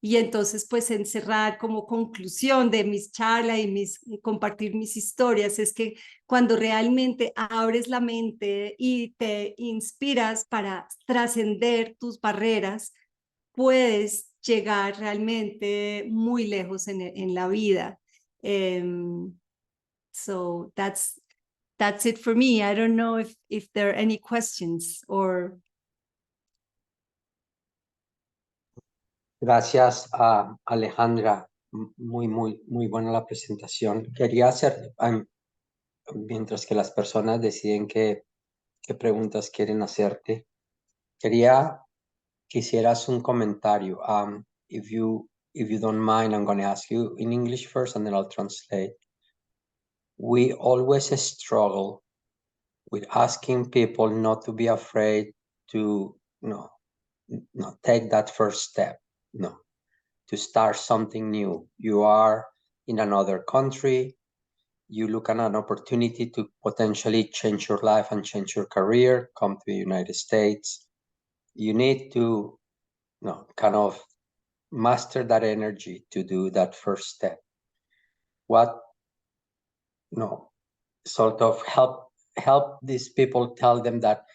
Y entonces, pues, encerrar como conclusión de mis charlas y compartir mis historias es que cuando realmente abres la mente y te inspiras para trascender tus barreras, puedes llegar realmente muy lejos en la vida. So that's it for me. I don't know if there are any questions or... Gracias a Alejandra, muy buena la presentación. Quería hacer, mientras que las personas deciden qué preguntas quieren hacerte, quería que hicieras un comentario. If you don't mind, I'm going to ask you in English first and then I'll translate. We always struggle with asking people not to be afraid to take that first step, to start something new. You are in another country, you look at an opportunity to potentially change your life and change your career, come to the United States, you need to kind of master that energy to do that first step. What sort of help these people, tell them that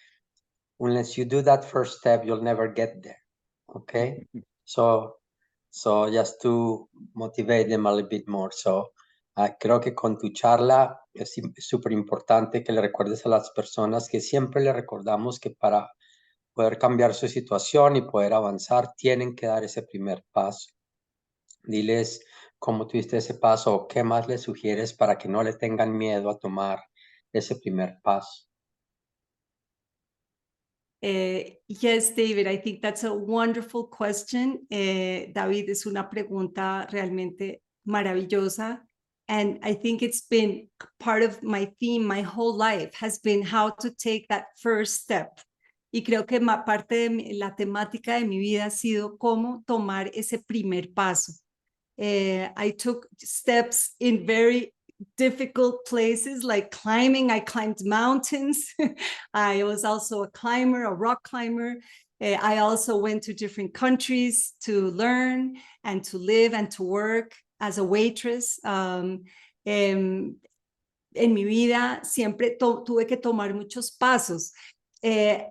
unless you do that first step, you'll never get there. Okay? So just to motivate them a little bit more. So creo que con tu charla es súper importante que le recuerdes a las personas que siempre le recordamos que para poder cambiar su situación y poder avanzar, tienen que dar ese primer paso. Diles cómo tuviste ese paso o qué más les sugieres para que no le tengan miedo a tomar ese primer paso. Yes, David, I think that's a wonderful question. David, es una pregunta realmente maravillosa. And I think it's been part of my theme, my whole life has been how to take that first step. Y creo que parte de la temática de mi vida ha sido cómo tomar ese primer paso. I took steps in very difficult places like climbing. I climbed mountains. I was also a climber, a rock climber. I also went to different countries to learn and to live and to work as a waitress. En mi vida siempre tuve que tomar muchos pasos.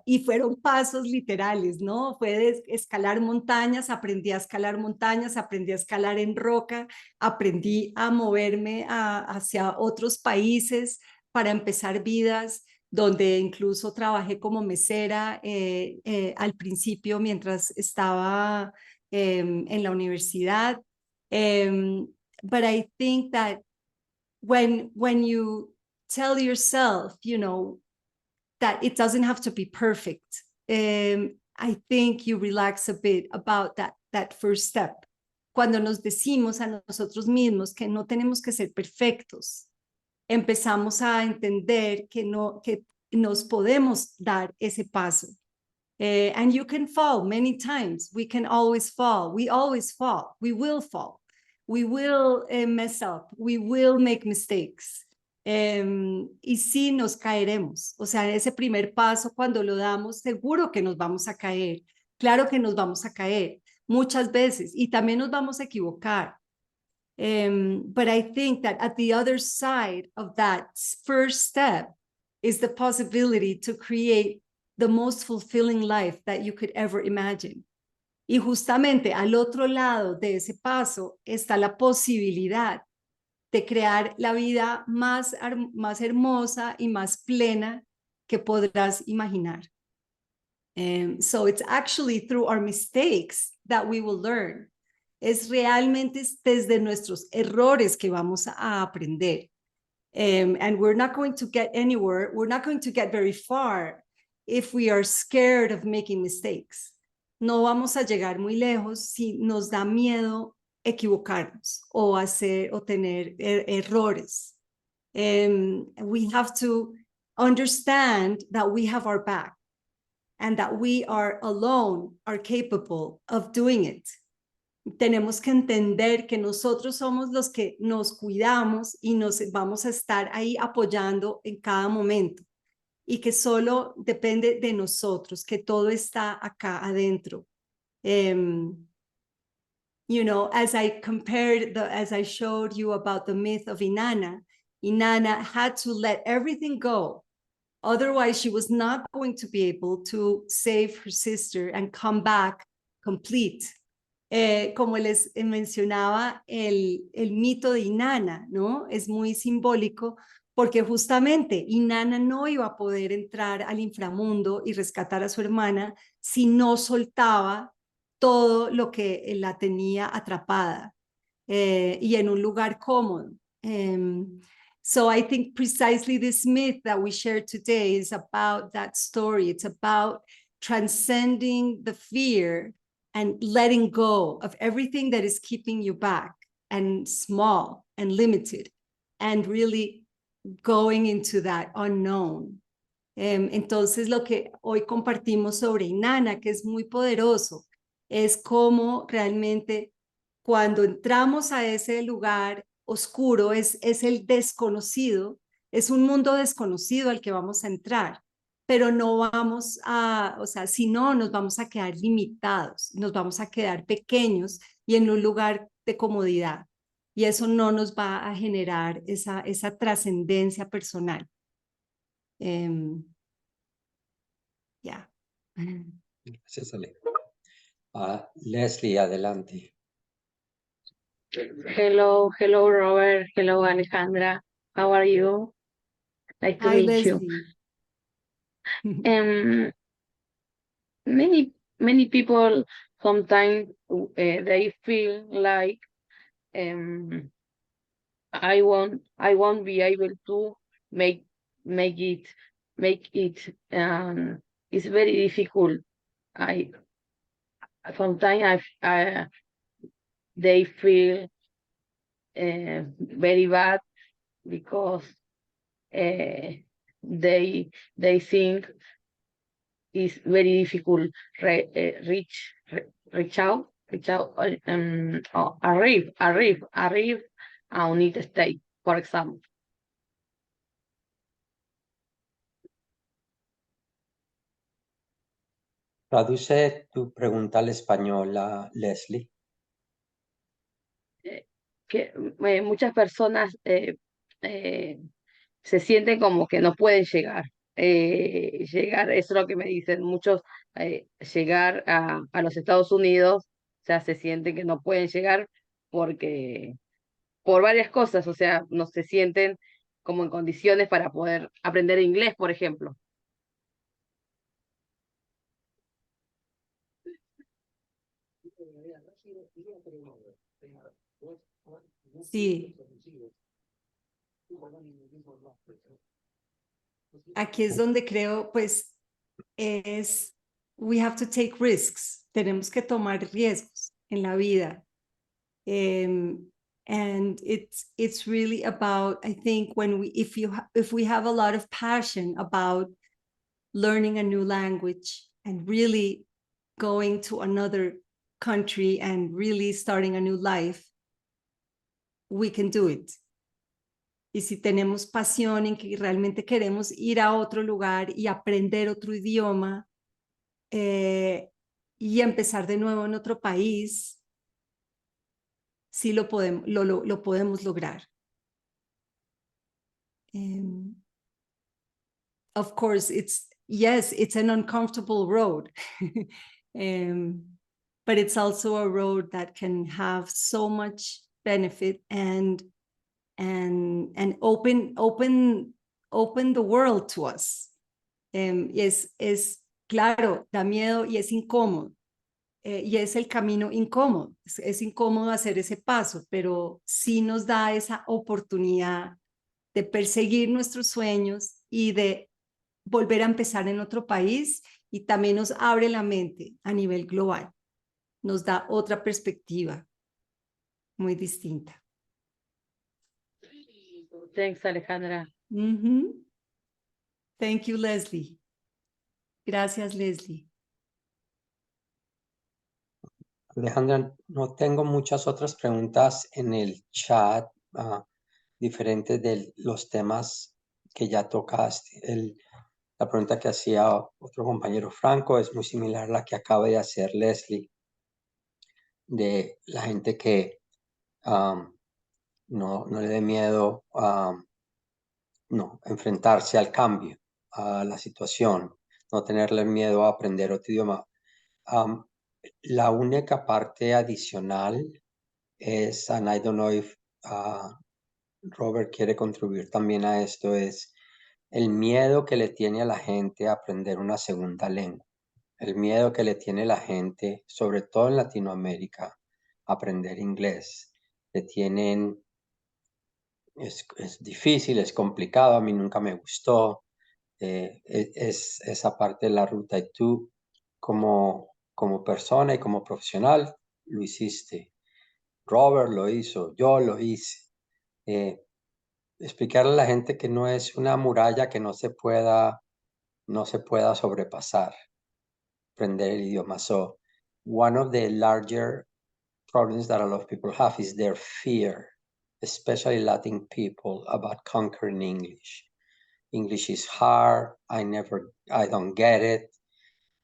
Y fueron pasos literales, ¿no? Fue de escalar montañas, aprendí a escalar montañas, aprendí a escalar en roca, aprendí a moverme hacia otros países para empezar vidas, donde incluso trabajé como mesera al principio mientras estaba en la universidad. But I think that when you tell yourself, that it doesn't have to be perfect, I think you relax a bit about that first step. Cuando nos decimos a nosotros mismos que no tenemos que ser perfectos, empezamos a entender que nos podemos dar ese paso. And you can fall many times. We can always fall. We always fall. We will fall. We will mess up. We will make mistakes. Y sí nos caeremos, o sea, ese primer paso cuando lo damos, seguro que nos vamos a caer, claro que nos vamos a caer muchas veces y también nos vamos a equivocar. But I think that at the other side of that first step is the possibility to create the most fulfilling life that you could ever imagine. Y justamente al otro lado de ese paso está la posibilidad de crear la vida más hermosa y más plena que podrás imaginar. So it's actually through our mistakes that we will learn. Es realmente desde nuestros errores que vamos a aprender. And we're not going to get anywhere, we're not going to get very far if we are scared of making mistakes. No vamos a llegar muy lejos si nos da miedo equivocarnos o tener errores. We have to understand that we have our back and that we are alone, are capable of doing it. Tenemos que entender que nosotros somos los que nos cuidamos y nos vamos a estar ahí apoyando en cada momento y que solo depende de nosotros, que todo está acá adentro. As I showed you about the myth of Inanna had to let everything go. Otherwise, she was not going to be able to save her sister and come back complete. Como les mencionaba, el mito de Inanna, ¿no? Es muy simbólico porque justamente Inanna no iba a poder entrar al inframundo y rescatar a su hermana si no soltaba todo lo que la tenía atrapada y en un lugar cómodo. So I think precisely this myth that we shared today is about that story. It's about transcending the fear and letting go of everything that is keeping you back and small and limited and really going into that unknown. Entonces lo que hoy compartimos sobre Inanna, que es muy poderoso, es cómo realmente cuando entramos a ese lugar oscuro, es el desconocido, es un mundo desconocido al que vamos a entrar, pero no vamos a, o sea, si no, nos vamos a quedar limitados, nos vamos a quedar pequeños y en un lugar de comodidad. Y eso no nos va a generar esa trascendencia personal. Ya. Gracias, Ale. Leslie, adelante. Hello, hello, Robert. Hello, Alejandra. How are you? Nice to Hi, meet you. Leslie. Um, many people sometimes they feel like um I won't be able to make make it make it it's very difficult. I sometimes I they feel very bad because they think it's very difficult reach out arrive a United States, for example. Traduce tu pregunta al español, Leslie. Que muchas personas se sienten como que no pueden llegar. Llegar, eso es lo que me dicen muchos, llegar a los Estados Unidos, o sea, se sienten que no pueden llegar porque, por varias cosas, o sea, no se sienten como en condiciones para poder aprender inglés, por ejemplo. Sí. Aquí es donde creo, pues, we have to take risks. Tenemos que tomar riesgos en la vida. And it's really about, I think, if we have a lot of passion about learning a new language and really going to another country and really starting a new life, we can do it. Y si tenemos pasión en que realmente queremos ir a otro lugar y aprender otro idioma y empezar de nuevo en otro país, sí lo podemos lograr. Of course, it's an uncomfortable road, but it's also a road that can have so much benefit and open the world to us. Es claro, da miedo y es incómodo. Y es el camino incómodo, es incómodo hacer ese paso, pero sí nos da esa oportunidad de perseguir nuestros sueños y de volver a empezar en otro país, y también nos abre la mente a nivel global, nos da otra perspectiva muy distinta. Thanks, Alejandra. Thank you, Leslie. Gracias, Leslie. Alejandra, no tengo muchas otras preguntas en el chat, diferentes de los temas que ya tocaste. La pregunta que hacía otro compañero Franco es muy similar a la que acaba de hacer Leslie, de la gente que no le dé miedo enfrentarse al cambio, a la situación, no tenerle miedo a aprender otro idioma. La única parte adicional es, and I don't know if Robert quiere contribuir también a esto, es el miedo que le tiene a la gente a aprender una segunda lengua. El miedo que le tiene la gente, sobre todo en Latinoamérica, a aprender inglés. Es difícil, es complicado, a mí nunca me gustó. Es esa parte de la ruta, y tú como persona y como profesional lo hiciste. Robert lo hizo, yo lo hice. Explicarle a la gente que no es una muralla que no se pueda sobrepasar, aprender el idioma. So, one of the larger problems that a lot of people have is their fear, especially Latin people, about conquering English. English is hard. I don't get it.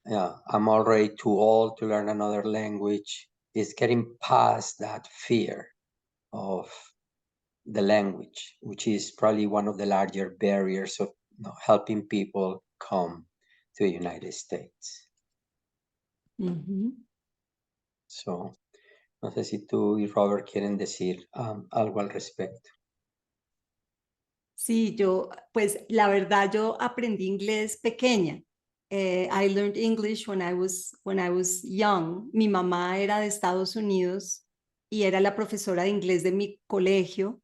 I'm already too old to learn another language. It's getting past that fear of the language, which is probably one of the larger barriers of helping people come to the United States. So, no sé si tú y Robert quieren decir algo al respecto. Sí, pues la verdad, yo aprendí inglés pequeña. I learned English when I was young. Mi mamá era de Estados Unidos y era la profesora de inglés de mi colegio.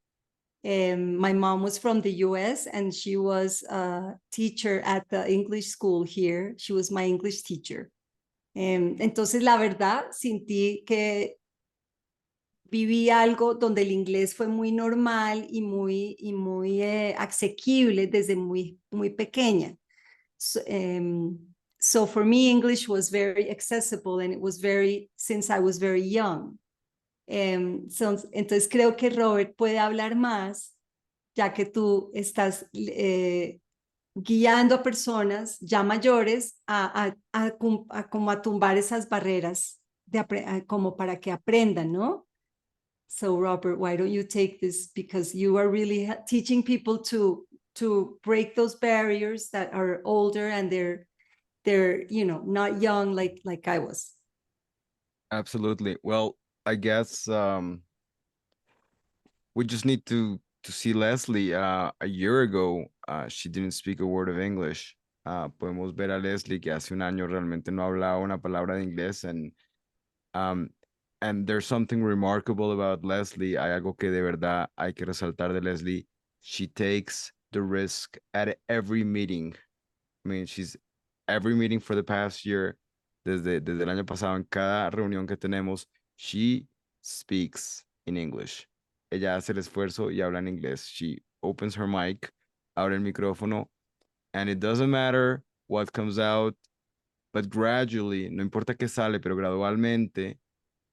My mom was from the US and she was a teacher at the English school here. She was my English teacher. Entonces, la verdad, sentí que viví algo donde el inglés fue muy normal y muy asequible desde muy pequeña. So for me, English was very accessible and it was since I was very young. Entonces creo que Robert puede hablar más, ya que tú estás guiando a personas ya mayores como a tumbar esas barreras como para que aprendan, ¿no? So Robert, why don't you take this, because you are really teaching people to break those barriers that are older and they're not young like I was. Absolutely. Well, I guess we just need to see Leslie. A year ago, she didn't speak a word of English. Podemos ver a Leslie que hace un año realmente no hablaba una palabra de inglés, and there's something remarkable about Leslie. Hay algo que de verdad hay que resaltar de Leslie. She takes the risk at every meeting. I mean, every meeting for the past year, desde el año pasado, en cada reunión que tenemos, she speaks in English. Ella hace el esfuerzo y habla en inglés. She opens her mic, abre el micrófono, and it doesn't matter what comes out, but gradually, no importa qué sale, pero gradualmente,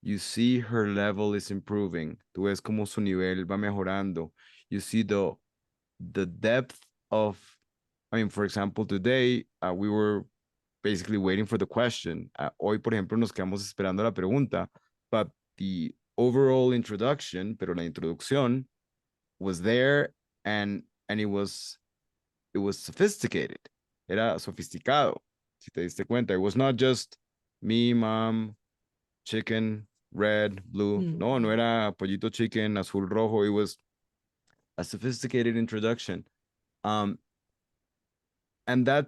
you see her level is improving. Tú ves como su nivel va mejorando. You see the depth of, I mean, for example, today we were basically waiting for the question. Hoy, por ejemplo, nos quedamos esperando la pregunta, but the overall introduction, pero la introducción was there, and it was sophisticated. Era sofisticado, si te diste cuenta. It was not just me, mom, chicken, red, blue. No era pollito chicken, azul, rojo. It was a sophisticated introduction. And that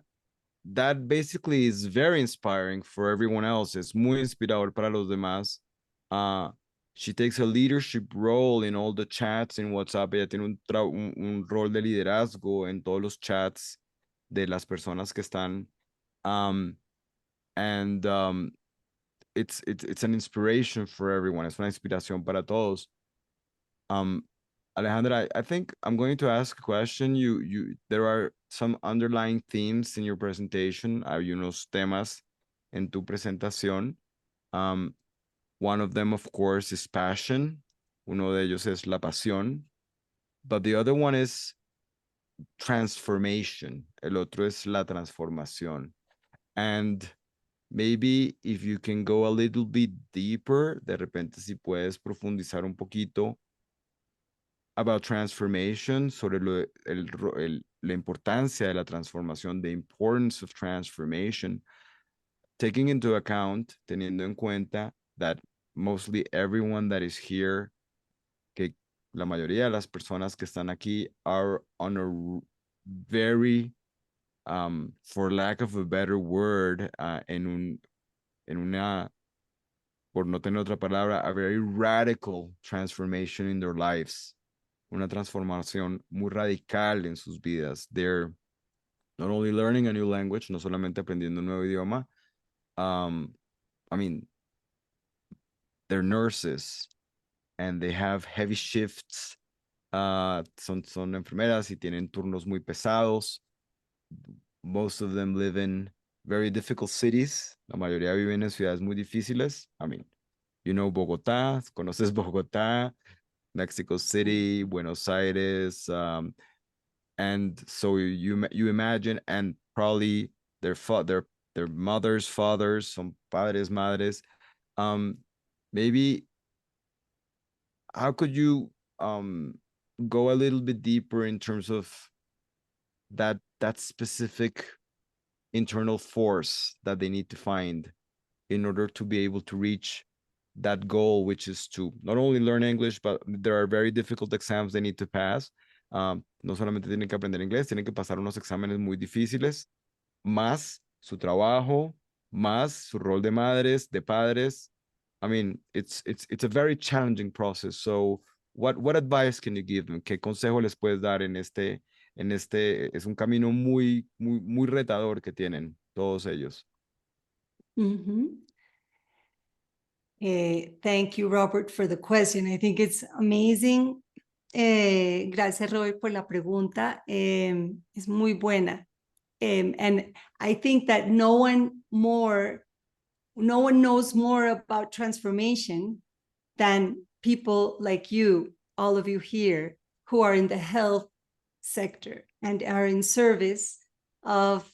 basically is very inspiring for everyone else. Es muy inspirador para los demás. She takes a leadership role in all the chats in WhatsApp. Ella tiene un rol de liderazgo en todos los chats de las personas que están. It's an inspiration for everyone. Es una inspiración para todos. Alejandra, I think I'm going to ask a question. There are some underlying themes in your presentation. Hay unos temas en tu presentación. One of them, of course, is passion. Uno de ellos es la pasión. But the other one is transformation. El otro es la transformación. And maybe if you can go a little bit deeper, de repente si puedes profundizar un poquito about transformation, sobre la importancia de la transformación, the importance of transformation, taking into account, teniendo en cuenta that mostly everyone that is here, que la mayoría de las personas que están aquí are on a very, for lack of a better word, en una, por no tener otra palabra, a very radical transformation in their lives. Una transformación muy radical en sus vidas. They're not only learning a new language, no solamente aprendiendo un nuevo idioma. I mean, they're nurses and they have heavy shifts. Son enfermeras y tienen turnos muy pesados. Most of them live in very difficult cities. La mayoría viven en ciudades muy difíciles. I mean, you know Bogotá, conoces Bogotá. Mexico City, Buenos Aires, and so you imagine, and probably their mothers, fathers, son padres, madres. Maybe how could you go a little bit deeper in terms of that specific internal force that they need to find in order to be able to reach that goal, which is to not only learn English, but there are very difficult exams they need to pass. No solamente tienen que aprender inglés, tienen que pasar unos exámenes muy difíciles, más su trabajo, más su rol de madres, de padres. I mean, it's a very challenging process. So what advice can you give them? ¿Qué consejo les puedes dar en este es un camino muy retador que tienen todos ellos? Thank you, Robert, for the question. I think it's amazing. Gracias, Robert, por la pregunta. Es muy buena. And I think that no one knows more about transformation than people like you, all of you here, who are in the health sector and are in service of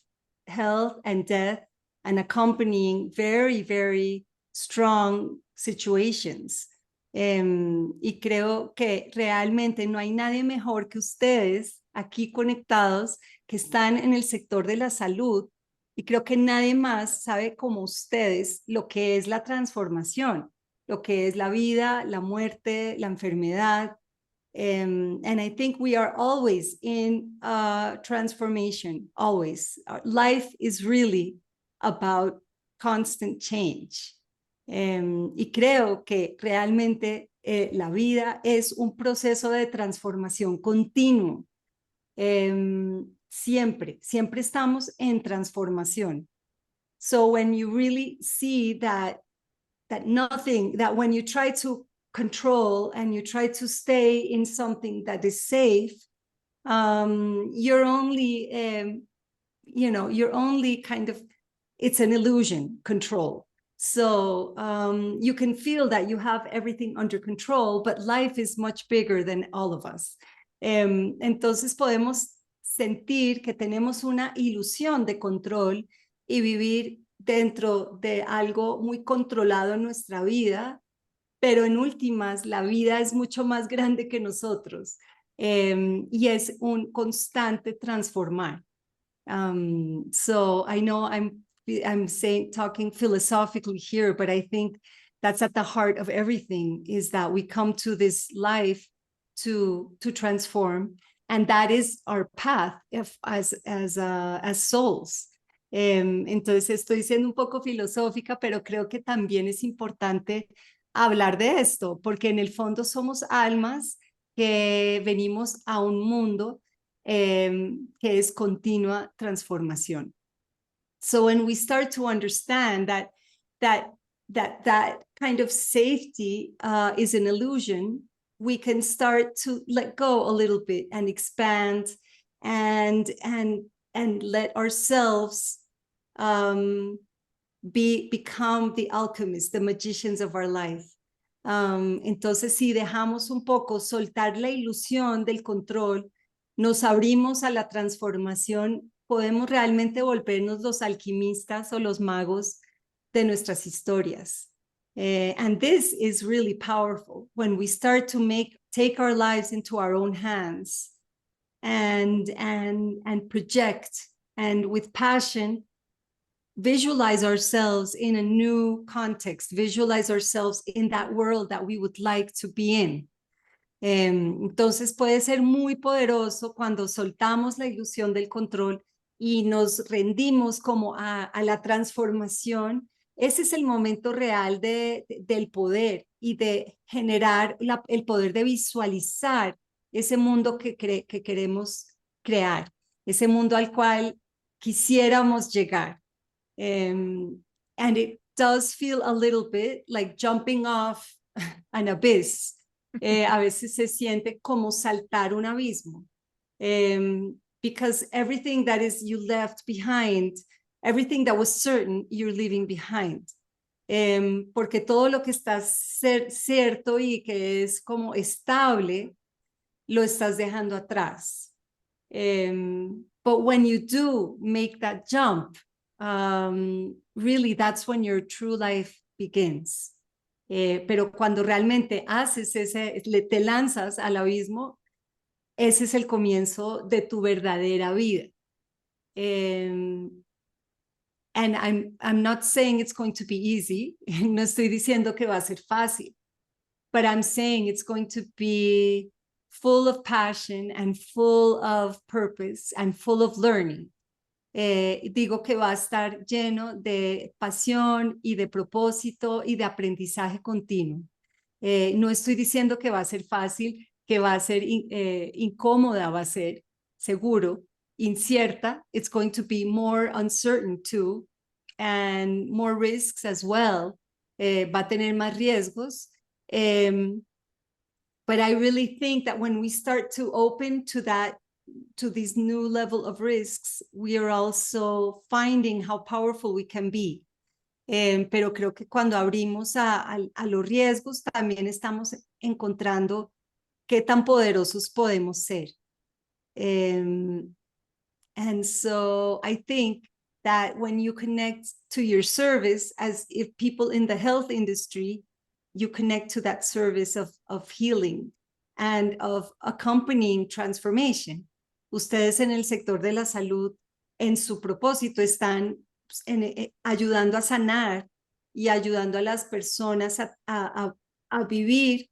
health and death and accompanying very, very strong situations. Y creo que realmente no hay nadie mejor que ustedes aquí conectados que están en el sector de la salud, y creo que nadie más sabe como ustedes lo que es la transformación, lo que es la vida, la muerte, la enfermedad. And I think we are always in transformation, always. Life is really about constant change. Y creo que realmente la vida es un proceso de transformación continuo. Siempre estamos en transformación. So when you really see that when you try to control and you try to stay in something that is safe, you're only, you're only kind of, it's an illusion, control. So you can feel that you have everything under control, but life is much bigger than all of us. Entonces podemos sentir que tenemos una ilusión de control y vivir dentro de algo muy controlado en nuestra vida, pero en últimas la vida es mucho más grande que nosotros, y es un constante transformar. So I know I'm talking philosophically here, but I think that's at the heart of everything, is that we come to this life to transform, and that is our path as souls. Entonces estoy siendo un poco filosófica, pero creo que también es importante hablar de esto, porque en el fondo somos almas que venimos a un mundo que es continua transformación. So when we start to understand that kind of safety is an illusion, we can start to let go a little bit and expand and let ourselves become the alchemists, the magicians of our life. Entonces, si dejamos un poco soltar la ilusión del control, nos abrimos a la transformación, podemos realmente volvernos los alquimistas o los magos de nuestras historias. And this is really powerful when we start to take our lives into our own hands and project, and with passion visualize ourselves in a new context, visualize ourselves in that world that we would like to be in. Entonces puede ser muy poderoso cuando soltamos la ilusión del control y nos rendimos como a la transformación. Ese es el momento real del poder y de generar el poder de visualizar ese mundo que queremos crear, ese mundo al cual quisiéramos llegar. And it does feel a little bit like jumping off an abyss. A veces se siente como saltar un abismo. Because everything that is you left behind, everything that was certain, you're leaving behind. porque todo lo que está cierto y que es como estable, lo estás dejando atrás. But when you do make that jump, really that's when your true life begins. Pero cuando realmente haces te lanzas al abismo, ese es el comienzo de tu verdadera vida. And I'm not saying it's going to be easy. No estoy diciendo que va a ser fácil, but I'm saying it's going to be full of passion and full of purpose and full of learning. Digo que va a estar lleno de pasión y de propósito y de aprendizaje continuo. No estoy diciendo que va a ser fácil, que va a ser incómoda, va a ser seguro, incierta. It's going to be more uncertain too, and more risks as well. Va a tener más riesgos. But I really think that when we start to open to this new level of risks, we are also finding how powerful we can be. Pero creo que cuando abrimos a los riesgos, también estamos encontrando qué tan poderosos podemos ser. And so I think that when you connect to your service, as if people in the health industry, you connect to that service of healing and of accompanying transformation. Ustedes en el sector de la salud, en su propósito, están ayudando a sanar y ayudando a las personas a vivir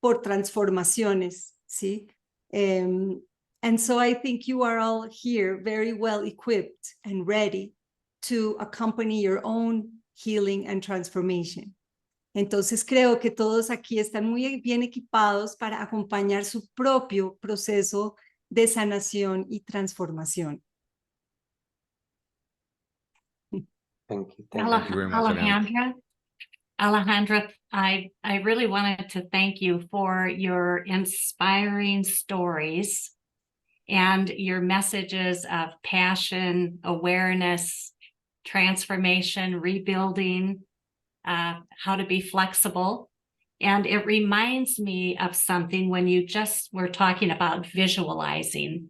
por transformaciones, ¿sí? And so I think you are all here very well equipped and ready to accompany your own healing and transformation. Entonces creo que todos aquí están muy bien equipados para acompañar su propio proceso de sanación y transformación. Thank you. Thank you very much, Alejandra, I really wanted to thank you for your inspiring stories and your messages of passion, awareness, transformation, rebuilding, how to be flexible. And it reminds me of something when you just were talking about visualizing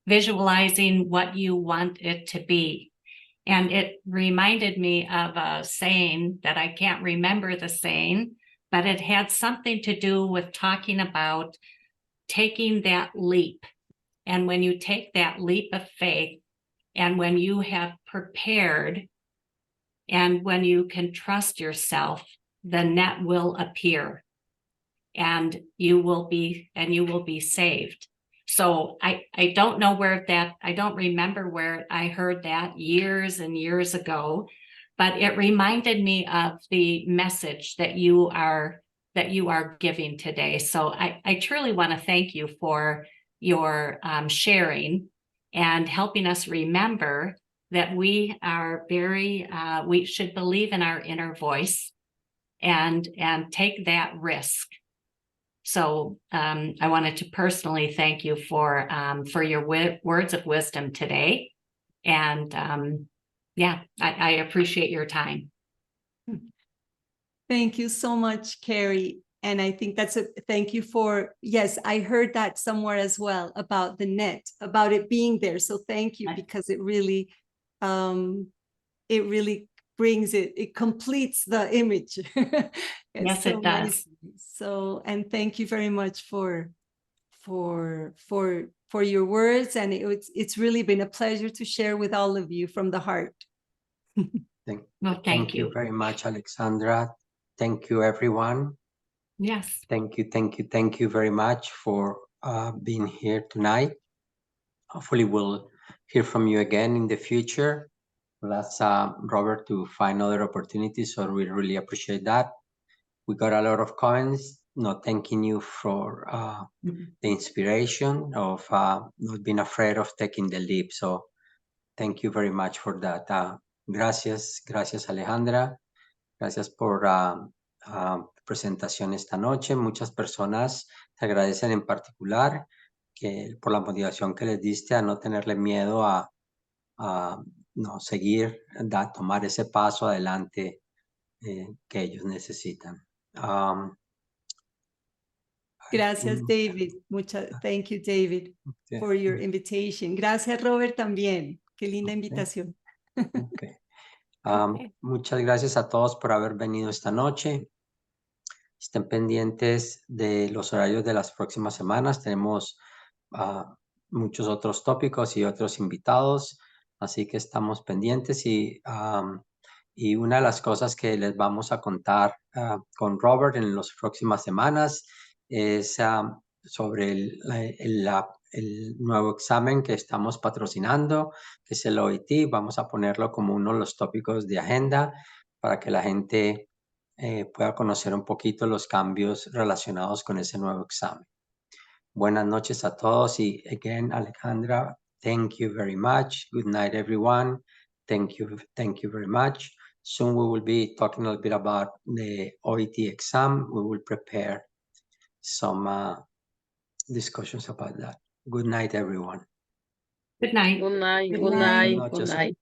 what you want it to be. And it reminded me of a saying that I can't remember the saying, but it had something to do with talking about taking that leap. And when you take that leap of faith, and when you have prepared, and when you can trust yourself, the net will appear, and you will be saved. So I don't know I don't remember where I heard that years and years ago, but it reminded me of the message that you are giving today. So I truly want to thank you for your sharing and helping us remember that we are we should believe in our inner voice and take that risk. So I wanted to personally thank you for your words of wisdom today. And I appreciate your time. Thank you so much, Carrie. And I think thank you for, yes, I heard that somewhere as well about the net, about it being there. So thank you, because it really brings it completes the image. Yes, so it does. Nice. So, and thank you very much for your words. And it's really been a pleasure to share with all of you from the heart. Thank you very much, Alexandra. Thank you, everyone. Yes. Thank you very much for being here tonight. Hopefully we'll hear from you again in the future. We'll ask Robert to find other opportunities, so we really appreciate that. We got a lot of comments, thanking you for the inspiration of not being afraid of taking the leap. So thank you very much for that. Gracias Alejandra. Gracias por presentación esta noche. Muchas personas te agradecen en particular por la motivación que les diste a no tenerle miedo a seguir, tomar ese paso adelante que ellos necesitan. Gracias, David. Thank you, David, for your invitation. Gracias, Robert, también. Qué linda invitación. Okay. Muchas gracias a todos por haber venido esta noche. Estén pendientes de los horarios de las próximas semanas. Tenemos muchos otros tópicos y otros invitados, así que estamos pendientes. Y una de las cosas que les vamos a contar con Robert en las próximas semanas es sobre el nuevo examen que estamos patrocinando, que es el OIT. Vamos a ponerlo como uno de los tópicos de agenda para que la gente pueda conocer un poquito los cambios relacionados con ese nuevo examen. Buenas noches a todos y again, Alejandra, thank you very much. Good night, everyone. Thank you very much. Soon we will be talking a little bit about the OET exam. We will prepare some discussions about that. Good night, everyone. Good night. Good night, Good good night. night, good Noches. night.